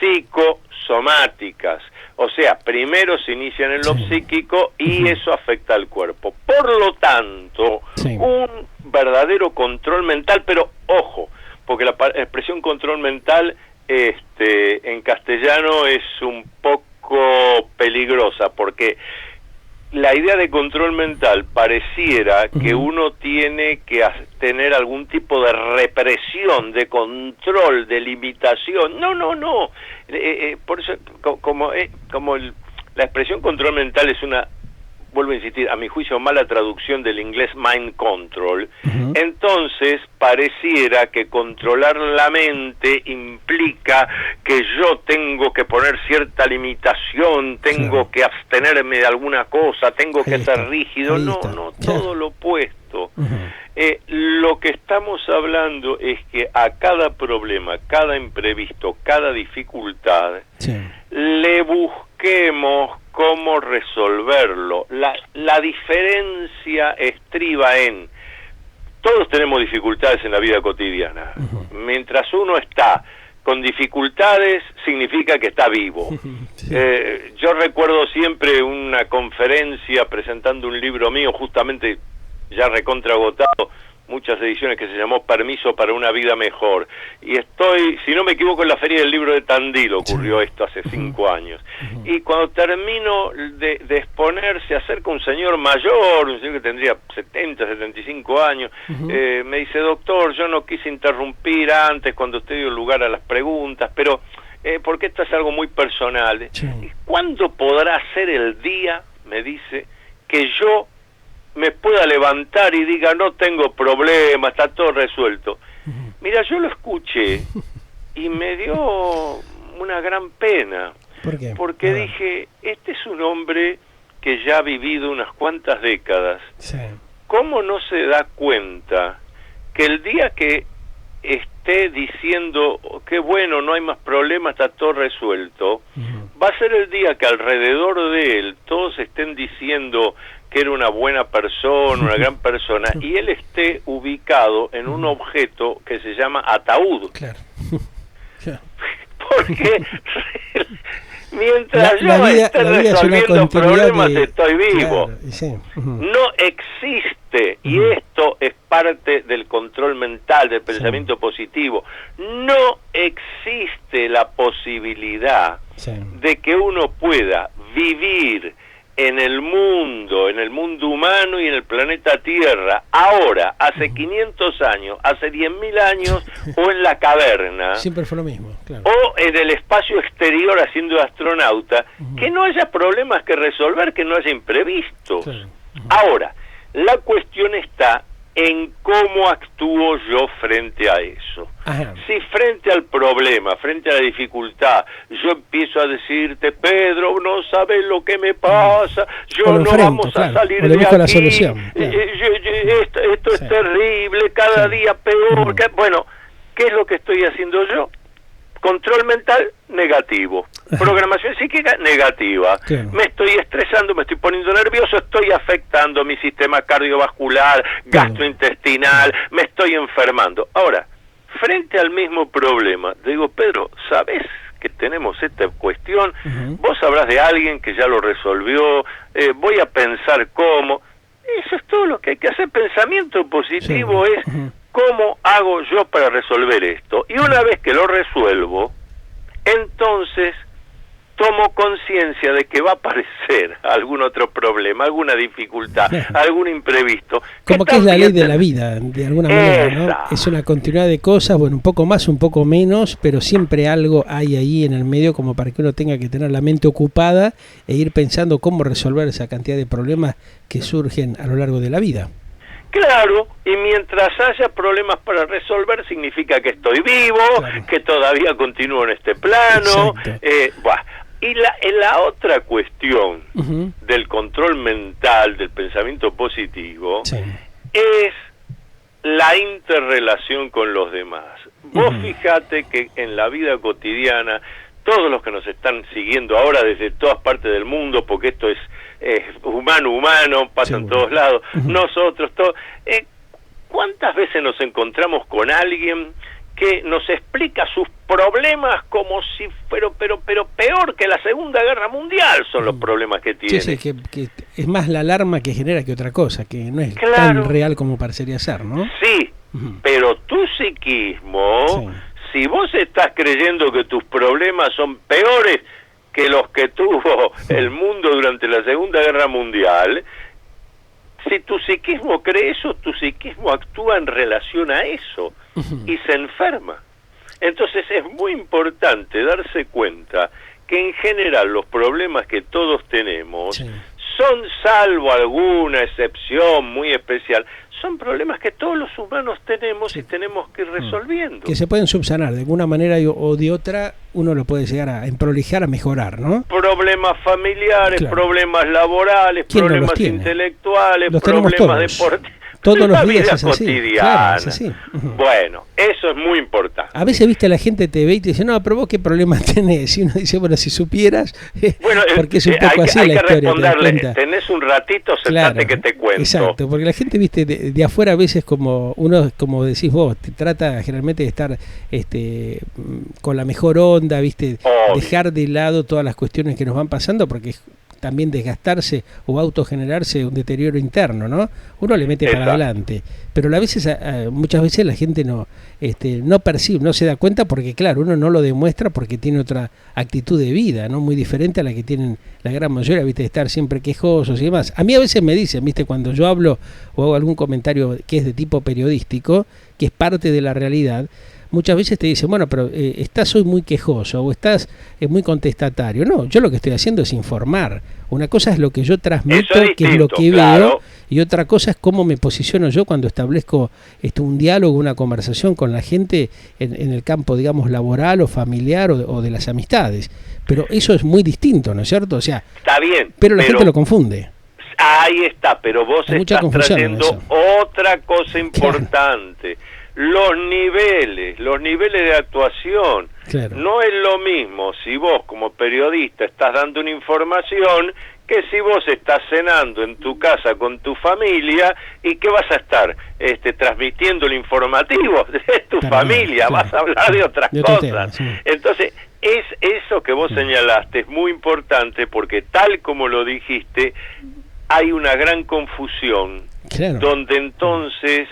psicosomáticas. O sea, primero se inician en lo psíquico y eso afecta al cuerpo. Por lo tanto, un verdadero control mental, pero ojo, porque la expresión control mental en castellano es un poco peligrosa, porque la idea de control mental pareciera que uno tiene que tener algún tipo de represión, de control, de limitación. No. Por eso, la expresión control mental es una, vuelvo a insistir, a mi juicio, mala traducción del inglés mind control. Entonces, pareciera que controlar la mente implica que yo tengo que poner cierta limitación, tengo que abstenerme de alguna cosa, tengo que ser rígido. No, todo lo opuesto. Lo que estamos hablando es que a cada problema, cada imprevisto, cada dificultad, le busquemos cómo resolverlo. La diferencia estriba en, todos tenemos dificultades en la vida cotidiana. Mientras uno está con dificultades, significa que está vivo. Yo recuerdo siempre una conferencia presentando un libro mío, justamente ya recontra agotado, muchas ediciones, que se llamó Permiso para una vida mejor, y estoy, si no me equivoco, en la Feria del Libro de Tandil ocurrió esto hace 5 años, y cuando termino de exponer, se acerca un señor mayor, un señor que tendría 70, 75 años, me dice: doctor, yo no quise interrumpir antes cuando usted dio lugar a las preguntas, pero porque esto es algo muy personal. ¿Cuándo podrá ser el día, me dice, que yo me pueda levantar y diga no tengo problema, está todo resuelto? Mira, yo lo escuché y me dio una gran pena. ¿Por qué? Porque dije, este es un hombre que ya ha vivido unas cuantas décadas. ¿Cómo no se da cuenta que el día que esté diciendo qué bueno, no hay más problema, está todo resuelto, va a ser el día que alrededor de él todos estén diciendo que era una buena persona, una gran persona, y él esté ubicado en un objeto que se llama ataúd? Porque mientras yo esté resolviendo problemas, estoy vivo. No existe, y esto es parte del control mental, del pensamiento positivo, no existe la posibilidad de que uno pueda vivir en el mundo humano y en el planeta Tierra, ahora, hace 500 años, hace 10.000 años, o en la caverna, siempre fue lo mismo, claro. o en el espacio exterior haciendo de astronauta, que no haya problemas que resolver, que no haya imprevistos. Claro. Ahora, la cuestión está en cómo actúo yo frente a eso. Ajá. Si frente al problema, frente a la dificultad, yo empiezo a decirte, Pedro, no sabes lo que me pasa, yo no vamos a salir de aquí, la solución, claro. Esto es terrible, cada día peor. Bueno, ¿qué es lo que estoy haciendo yo? Control mental negativo, programación psíquica negativa, claro. Me estoy estresando, me estoy poniendo nervioso, estoy afectando mi sistema cardiovascular, gastrointestinal, me estoy enfermando. Ahora, frente al mismo problema, digo, Pedro, ¿sabes que tenemos esta cuestión? Vos sabrás de alguien que ya lo resolvió, voy a pensar cómo. Eso es todo lo que hay que hacer. Pensamiento positivo es ¿cómo hago yo para resolver esto? Y una vez que lo resuelvo, entonces tomo conciencia de que va a aparecer algún otro problema, alguna dificultad, algún imprevisto. Como que es la ley de la vida, de alguna manera, ¿no? Es una continuidad de cosas, bueno, un poco más, un poco menos, pero siempre algo hay ahí en el medio como para que uno tenga que tener la mente ocupada e ir pensando cómo resolver esa cantidad de problemas que surgen a lo largo de la vida. Claro, y mientras haya problemas para resolver, significa que estoy vivo, claro, que todavía continúo en este plano. Y la otra cuestión del control mental, del pensamiento positivo, es la interrelación con los demás. Vos fíjate que en la vida cotidiana, todos los que nos están siguiendo ahora desde todas partes del mundo, porque esto es humano, pasa en todos lados, nosotros, todos, ¿cuántas veces nos encontramos con alguien que nos explica sus problemas como si, pero peor que la Segunda Guerra Mundial son los problemas que tiene? Sí, que es más la alarma que genera que otra cosa, que no es tan real como parecería ser, ¿no? Sí, pero tu psiquismo, si vos estás creyendo que tus problemas son peores que los que tuvo el mundo durante la Segunda Guerra Mundial, si tu psiquismo cree eso, tu psiquismo actúa en relación a eso y se enferma. Entonces es muy importante darse cuenta que en general los problemas que todos tenemos son, salvo alguna excepción muy especial, son problemas que todos los humanos tenemos y tenemos que ir resolviendo. Que se pueden subsanar de alguna manera o de otra, uno lo puede llegar a prolijar, a mejorar, ¿no? Problemas familiares, problemas laborales, problemas intelectuales, problemas deportivos. Todos los días es así. Claro, es así. Bueno, eso es muy importante. A veces, viste, la gente te ve y te dice, no, pero vos qué problemas tenés. Y uno dice, bueno, si supieras, porque es un poco así la historia. Tenés un ratito, sentate que te cuento. Exacto, porque la gente, viste, de afuera a veces como uno, como decís vos, te trata generalmente de estar con la mejor onda, viste, dejar de lado todas las cuestiones que nos van pasando, porque también desgastarse o autogenerarse un deterioro interno, ¿no? Uno le mete para adelante, pero muchas veces la gente no percibe, no se da cuenta porque, claro, uno no lo demuestra porque tiene otra actitud de vida, ¿no? Muy diferente a la que tienen la gran mayoría, ¿viste? De estar siempre quejosos y demás. A mí a veces me dicen, ¿viste? Cuando yo hablo o hago algún comentario que es de tipo periodístico, que es parte de la realidad, muchas veces te dicen, bueno, pero estás hoy muy quejoso o estás muy contestatario. No, yo lo que estoy haciendo es informar. Una cosa es lo que yo transmito, que es lo que veo, y otra cosa es cómo me posiciono yo cuando establezco un diálogo, una conversación con la gente en el campo, digamos, laboral o familiar o de las amistades. Pero eso es muy distinto, ¿no es cierto? O sea, está bien, pero la gente lo confunde. Ahí está, pero vos estás trayendo otra cosa importante. Claro. Los niveles de actuación. Claro. No es lo mismo si vos como periodista estás dando una información que si vos estás cenando en tu casa con tu familia y que vas a estar transmitiendo el informativo de tu familia, vas a hablar de otras cosas. Entonces, es eso que vos señalaste, es muy importante porque tal como lo dijiste, hay una gran confusión. Claro. Donde entonces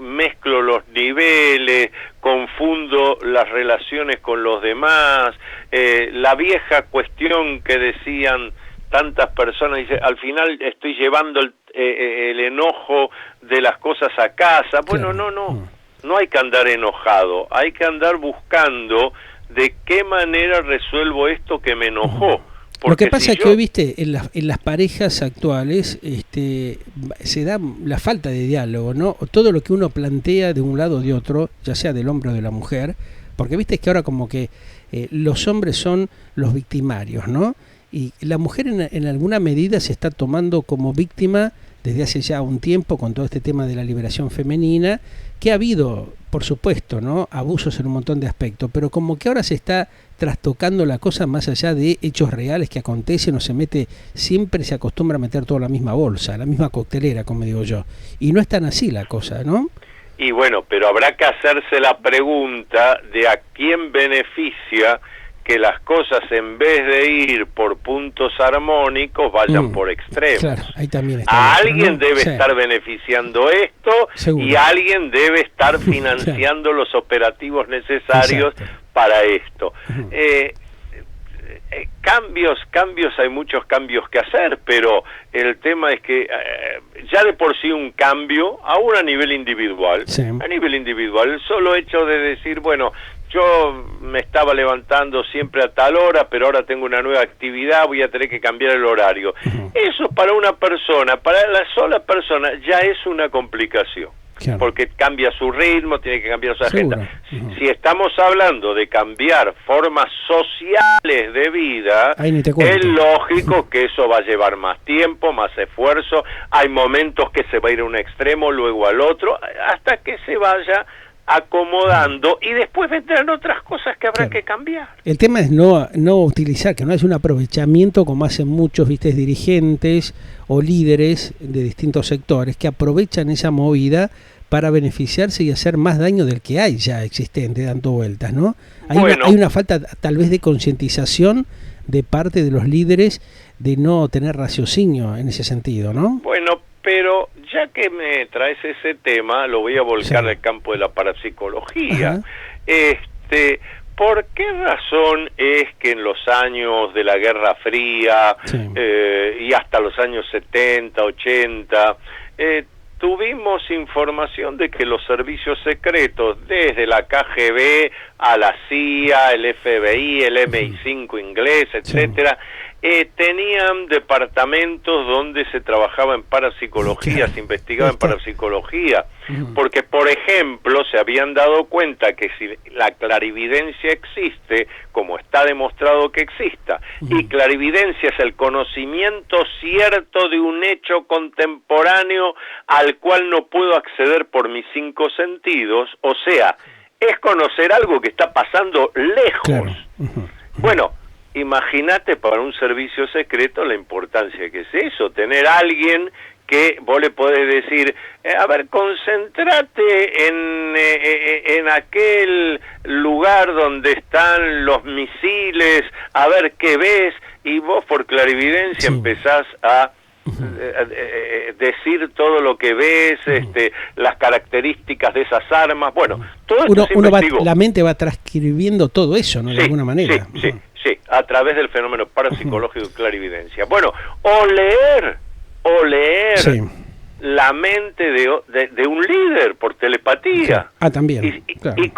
mezclo los niveles, confundo las relaciones con los demás, la vieja cuestión que decían, tantas personas, dice, al final estoy llevando el enojo de las cosas a casa. Bueno, claro. no hay que andar enojado, hay que andar buscando de qué manera resuelvo esto que me enojó. Lo que pasa es que hoy, viste, en las parejas actuales se da la falta de diálogo, ¿no? Todo lo que uno plantea de un lado o de otro, ya sea del hombre o de la mujer, porque viste que ahora como que los hombres son los victimarios, ¿no? Y la mujer en alguna medida se está tomando como víctima desde hace ya un tiempo con todo este tema de la liberación femenina, que ha habido, por supuesto, ¿no?, abusos en un montón de aspectos, pero como que ahora se está trastocando la cosa más allá de hechos reales que acontecen, o siempre se acostumbra a meter todo en la misma bolsa, la misma coctelera, como digo yo, y no es tan así la cosa, ¿no? Y bueno, pero habrá que hacerse la pregunta de a quién beneficia que las cosas, en vez de ir por puntos armónicos, vayan por extremos. Claro, ahí también está. A alguien debe estar beneficiando esto. Seguro. Y alguien debe estar financiando los operativos necesarios para esto. Cambios, hay muchos cambios que hacer, pero el tema es que ya de por sí un cambio, aún a nivel individual, el solo hecho de decir, bueno, yo me estaba levantando siempre a tal hora, pero ahora tengo una nueva actividad, voy a tener que cambiar el horario. Eso para una persona, para la sola persona, ya es una complicación. Claro. Porque cambia su ritmo, tiene que cambiar su agenda. Si estamos hablando de cambiar formas sociales de vida, es lógico que eso va a llevar más tiempo, más esfuerzo. Hay momentos que se va a ir a un extremo, luego al otro, hasta que se vaya acomodando, y después vendrán otras cosas que habrá que cambiar. El tema es no utilizar, que no es un aprovechamiento como hacen muchos, viste, dirigentes o líderes de distintos sectores que aprovechan esa movida para beneficiarse y hacer más daño del que hay ya existente dando vueltas, ¿no? Hay una falta tal vez de concientización de parte de los líderes de no tener raciocinio en ese sentido, ¿no? Bueno, pero ya que me traes ese tema, lo voy a volcar al campo de la parapsicología. ¿Por qué razón es que en los años de la Guerra Fría y hasta los años 70, 80, tuvimos información de que los servicios secretos, desde la KGB a la CIA, el FBI, el MI5 inglés, etcétera, tenían departamentos donde se trabajaba en parapsicología, se investigaba en parapsicología, porque, por ejemplo, se habían dado cuenta que si la clarividencia existe, como está demostrado que exista, y clarividencia es el conocimiento cierto de un hecho contemporáneo al cual no puedo acceder por mis 5 sentidos, o sea, es conocer algo que está pasando lejos. Bueno, imagínate para un servicio secreto la importancia que es eso, tener a alguien que vos le podés decir, a ver, concéntrate en aquel lugar donde están los misiles, a ver qué ves, y vos por clarividencia empezás a decir todo lo que ves, las características de esas armas. Bueno, todo esto la mente va transcribiendo todo eso, ¿no? De alguna manera. Sí, a través del fenómeno parapsicológico de clarividencia. Bueno, o leer la mente de un líder por telepatía. También. Y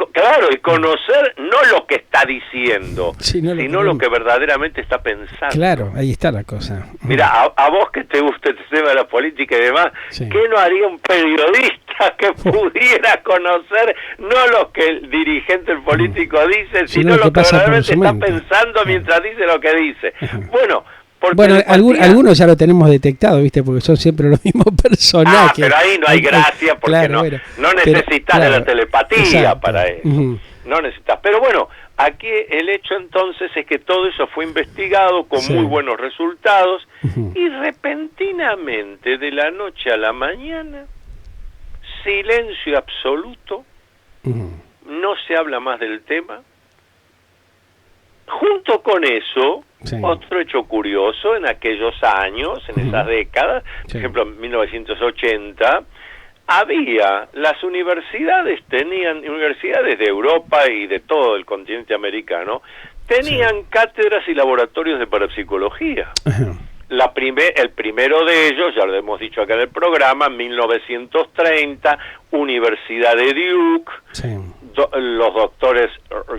conocer no lo que está diciendo, sino lo que verdaderamente está pensando. Claro, ahí está la cosa. Mira, a vos que te gusta el tema de la política y demás, ¿qué no haría un periodista que pudiera conocer no lo que el dirigente político dice, sino lo que verdaderamente está pensando mientras dice lo que dice? Bueno, algunos ya lo tenemos detectado, ¿viste? Porque son siempre los mismos personajes. Pero ahí no hay gracia, porque no necesitas de la telepatía para eso. No necesitas. Pero bueno, aquí el hecho entonces es que todo eso fue investigado con muy buenos resultados, y repentinamente, de la noche a la mañana, silencio absoluto, no se habla más del tema. Junto con eso, otro hecho curioso, en aquellos años, en esas décadas, por ejemplo en 1980, las universidades de Europa y de todo el continente americano, tenían cátedras y laboratorios de parapsicología. el primero de ellos, ya lo hemos dicho acá en el programa, 1930, Universidad de Duke, sí. Los doctores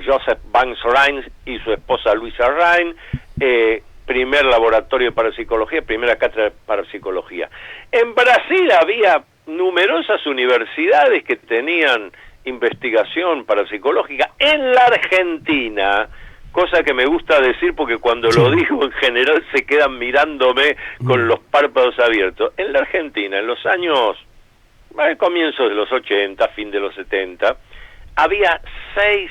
Joseph Banks Rhine y su esposa Luisa Rhine, primer laboratorio de parapsicología, primera cátedra de parapsicología. En Brasil había numerosas universidades que tenían investigación parapsicológica. En la Argentina, cosa que me gusta decir porque cuando lo digo en general se quedan mirándome con los párpados abiertos. En la Argentina, en los años, comienzos de los 80, fin de los 70, había seis,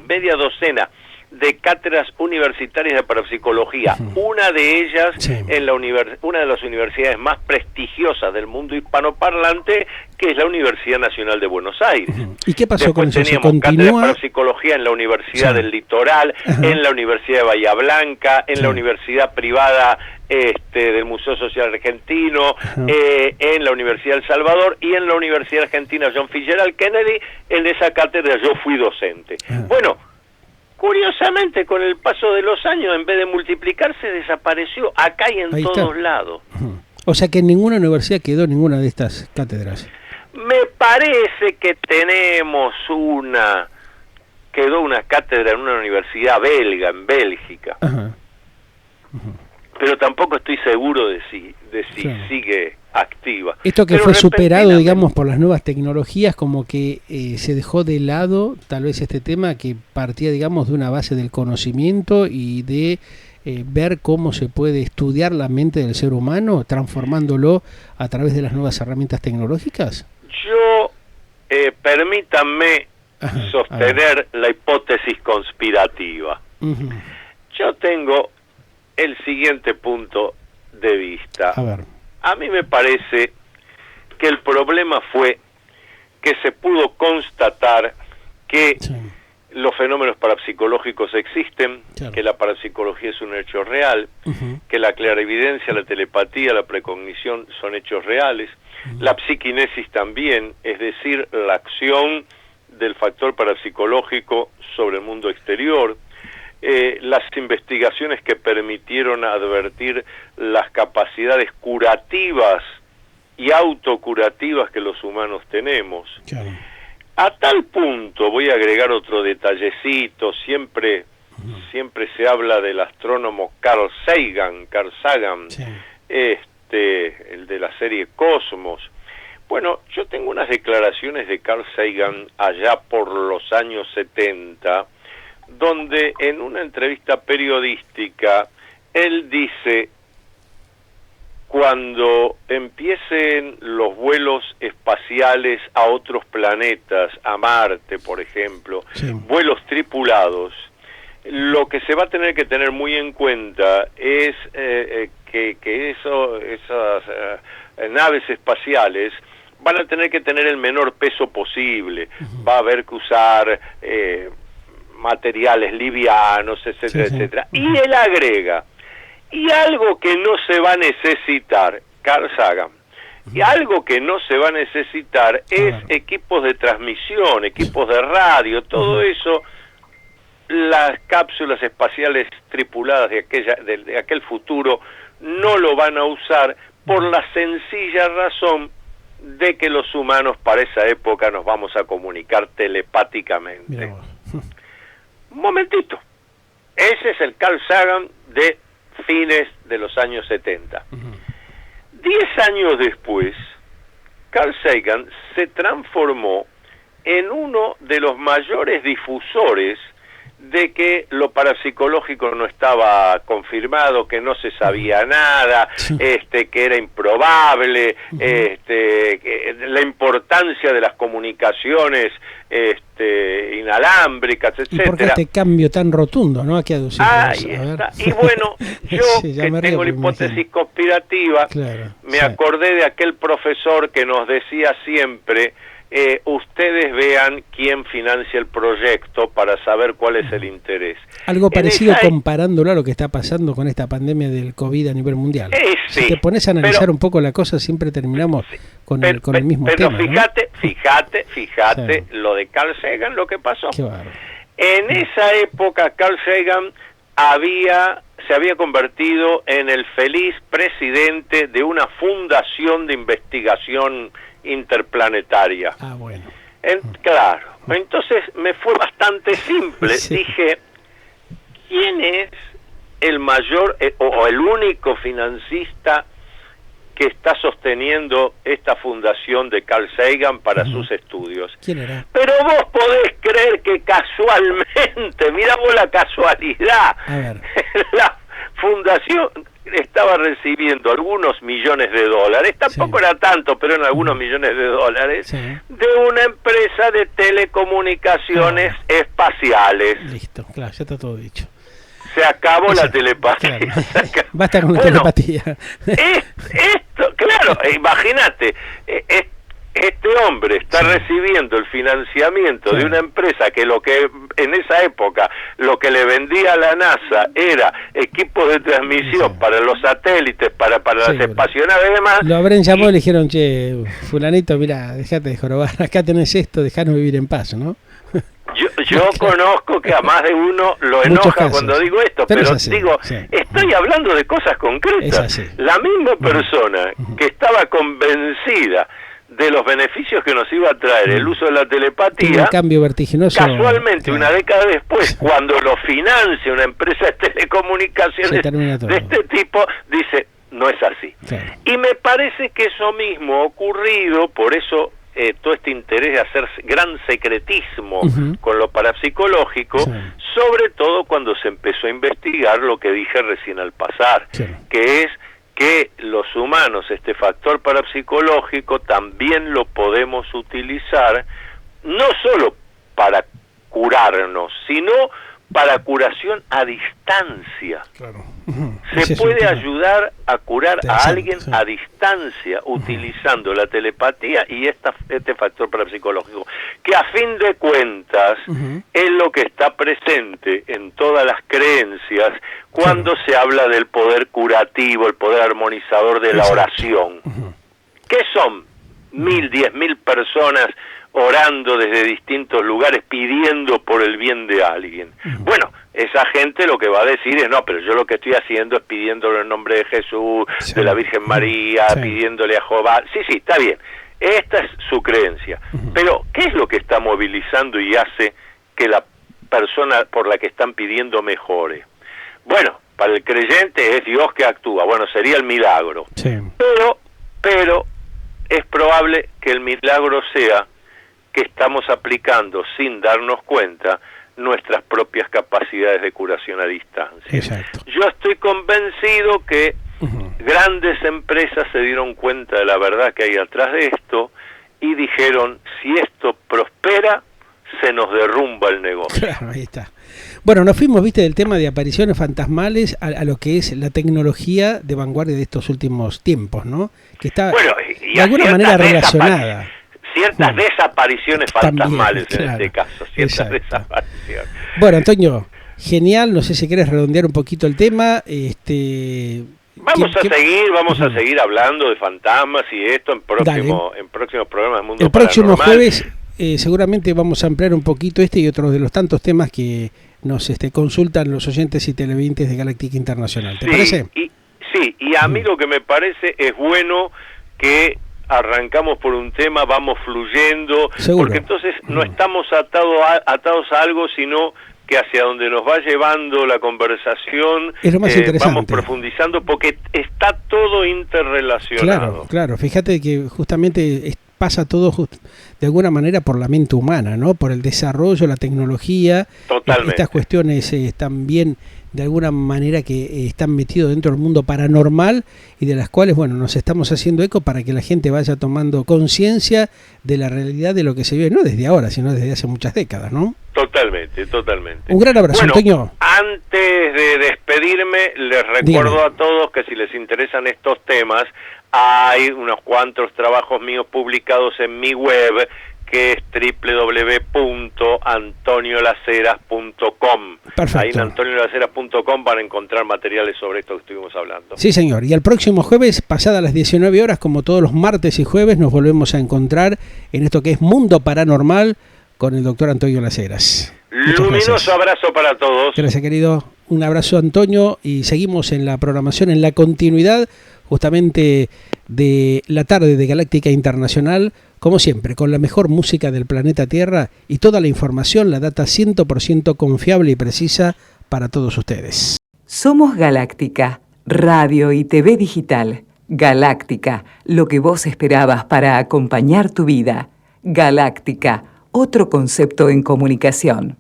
media docena de cátedras universitarias de parapsicología, una de ellas en una de las universidades más prestigiosas del mundo hispanoparlante, que es la Universidad Nacional de Buenos Aires. ¿Y qué pasó con eso? Teníamos cátedras de parapsicología en la Universidad del Litoral, en la Universidad de Bahía Blanca, en la universidad privada del Museo Social Argentino, en la Universidad del Salvador y en la Universidad Argentina John Fitzgerald Kennedy. En esa cátedra yo fui docente. Bueno, curiosamente, con el paso de los años, en vez de multiplicarse, desapareció acá y en todos lados. O sea que en ninguna universidad quedó ninguna de estas cátedras. Me parece que tenemos quedó una cátedra en una universidad belga, en Bélgica. Pero tampoco estoy seguro de si sigue activa. Esto que fue superado, digamos, por las nuevas tecnologías, como que se dejó de lado tal vez este tema que partía, digamos, de una base del conocimiento y de ver cómo se puede estudiar la mente del ser humano, transformándolo a través de las nuevas herramientas tecnológicas. Yo, permítanme sostener la hipótesis conspirativa. Yo tengo el siguiente punto de vista. A mí me parece que el problema fue que se pudo constatar que los fenómenos parapsicológicos existen, que la parapsicología es un hecho real, que la clarividencia, la telepatía, la precognición son hechos reales, la psiquinesis también, es decir, la acción del factor parapsicológico sobre el mundo exterior, las investigaciones que permitieron advertir las capacidades curativas y autocurativas que los humanos tenemos. A tal punto, voy a agregar otro detallecito, siempre se habla del astrónomo Carl Sagan, el de la serie Cosmos. Bueno, yo tengo unas declaraciones de Carl Sagan allá por los años 70, donde en una entrevista periodística él dice: cuando empiecen los vuelos espaciales a otros planetas, a Marte, por ejemplo, vuelos tripulados, lo que se va a tener que tener muy en cuenta es que esas naves espaciales van a tener que tener el menor peso posible. Va a haber que usar materiales livianos, etcétera, etcétera. Y él agrega: y algo que no se va a necesitar, Carl Sagan, y algo que no se va a necesitar es equipos de transmisión, equipos de radio, todo eso. Las cápsulas espaciales tripuladas de aquel futuro no lo van a usar por la sencilla razón de que los humanos para esa época nos vamos a comunicar telepáticamente. Un momentito. Ese es el Carl Sagan de fines de los años 70. 10 años después, Carl Sagan se transformó en uno de los mayores difusores de que lo parapsicológico no estaba confirmado, que no se sabía nada, que era improbable, que la importancia de las comunicaciones inalámbricas, etcétera. ¿Y por qué este cambio tan rotundo, no? Aquí aducido. Ahí está. Y bueno, yo que tengo la hipótesis conspirativa, me acordé de aquel profesor que nos decía siempre: ustedes vean quién financia el proyecto para saber cuál es el interés. Algo parecido comparándolo a lo que está pasando con esta pandemia del COVID a nivel mundial. Si te pones a analizar un poco la cosa, siempre terminamos con el mismo tema. Pero fíjate lo de Carl Sagan, lo que pasó. En esa época Carl Sagan había se había convertido en el feliz presidente de una fundación de investigación interplanetaria. Ah, bueno. Claro, entonces me fue bastante simple. Sí. Dije, ¿quién es el mayor o el único financista que está sosteniendo esta fundación de Carl Sagan para sus estudios? ¿Quién era? Pero vos podés creer que casualmente, mirá vos la casualidad, a ver. La fundación estaba recibiendo algunos millones de dólares, tampoco era tanto, pero en algunos millones de dólares, de una empresa de telecomunicaciones espaciales. Listo, claro, ya está todo dicho. Se acabó la telepatía. Claro. Basta con la telepatía. Esto, claro, imagínate, este hombre está recibiendo el financiamiento de una empresa que en esa época lo que le vendía a la NASA era equipos de transmisión para los satélites, para las espacionaves y demás. Lo habrán llamado y le dijeron, che, fulanito, mira, dejate de jorobar, acá tenés esto, dejanos vivir en paz, ¿no? Yo conozco que a más de uno lo enoja cuando digo esto, pero digo, estoy hablando de cosas concretas. La misma persona que estaba convencida de los beneficios que nos iba a traer el uso de la telepatía, un cambio vertiginoso, casualmente una década después, cuando lo financia una empresa de telecomunicaciones de este tipo, dice, no es así. Y me parece que eso mismo ha ocurrido, por eso todo este interés de hacer gran secretismo con lo parapsicológico, sobre todo cuando se empezó a investigar lo que dije recién al pasar, que es que los humanos, este factor parapsicológico, también lo podemos utilizar no solo para curarnos, sino para curación a distancia. Claro. Se puede ayudar a curar a alguien a distancia utilizando la telepatía y este factor parapsicológico, que a fin de cuentas es lo que está presente en todas las creencias cuando se habla del poder curativo, el poder armonizador de la oración. ¿Qué son 1.000, 10.000 personas orando desde distintos lugares pidiendo por el bien de alguien? Bueno, esa gente lo que va a decir es, no, pero yo lo que estoy haciendo es pidiéndole en nombre de Jesús, de la Virgen María, pidiéndole a Jehová. Sí, está bien, esta es su creencia. Pero, ¿qué es lo que está movilizando y hace que la persona por la que están pidiendo mejore? Bueno, para el creyente es Dios que actúa, bueno, sería el milagro. Pero es probable que el milagro sea que estamos aplicando sin darnos cuenta nuestras propias capacidades de curación a distancia. Exacto. Yo estoy convencido que grandes empresas se dieron cuenta de la verdad que hay atrás de esto y dijeron, si esto prospera, se nos derrumba el negocio. Claro, ahí está. Bueno, nos fuimos, viste, del tema de apariciones fantasmales a lo que es la tecnología de vanguardia de estos últimos tiempos, ¿no? Que está de alguna manera relacionada. Ciertas desapariciones fantasmales también, en este caso, ciertas desapariciones. Bueno, Antonio, genial, no sé si querés redondear un poquito el tema. Vamos a seguir hablando de fantasmas y esto en próximos programas de Mundo Paranormal. El próximo jueves seguramente vamos a ampliar un poquito y otros de los tantos temas que nos consultan los oyentes y televidentes de Galáctica Internacional. ¿Te parece? Y a mí lo que me parece es bueno que arrancamos por un tema, vamos fluyendo, porque entonces no estamos atados a algo, sino que hacia donde nos va llevando la conversación es lo más interesante. Vamos profundizando, porque está todo interrelacionado. Claro, fíjate que justamente pasa todo de alguna manera por la mente humana, ¿no? Por el desarrollo, la tecnología. Totalmente. Estas cuestiones también de alguna manera que están metidos dentro del mundo paranormal y de las cuales, bueno, nos estamos haciendo eco para que la gente vaya tomando conciencia de la realidad de lo que se vive, no desde ahora, sino desde hace muchas décadas, ¿no? Totalmente. Un gran abrazo, Antonio. Antes de despedirme, les recuerdo a todos que si les interesan estos temas, hay unos cuantos trabajos míos publicados en mi web, que es www.antoniolaceras.com. Perfecto. Ahí en antoniolaceras.com van a encontrar materiales sobre esto que estuvimos hablando. Sí, señor. Y el próximo jueves, pasadas las 19 horas, como todos los martes y jueves, nos volvemos a encontrar en esto que es Mundo Paranormal con el doctor Antonio Las Heras. Luminoso abrazo para todos. Gracias, querido. Un abrazo, Antonio, y seguimos en la programación, en la continuidad justamente de la tarde de Galáctica Internacional, como siempre, con la mejor música del planeta Tierra y toda la información, la data 100% confiable y precisa para todos ustedes. Somos Galáctica, radio y TV digital. Galáctica, lo que vos esperabas para acompañar tu vida. Galáctica, otro concepto en comunicación.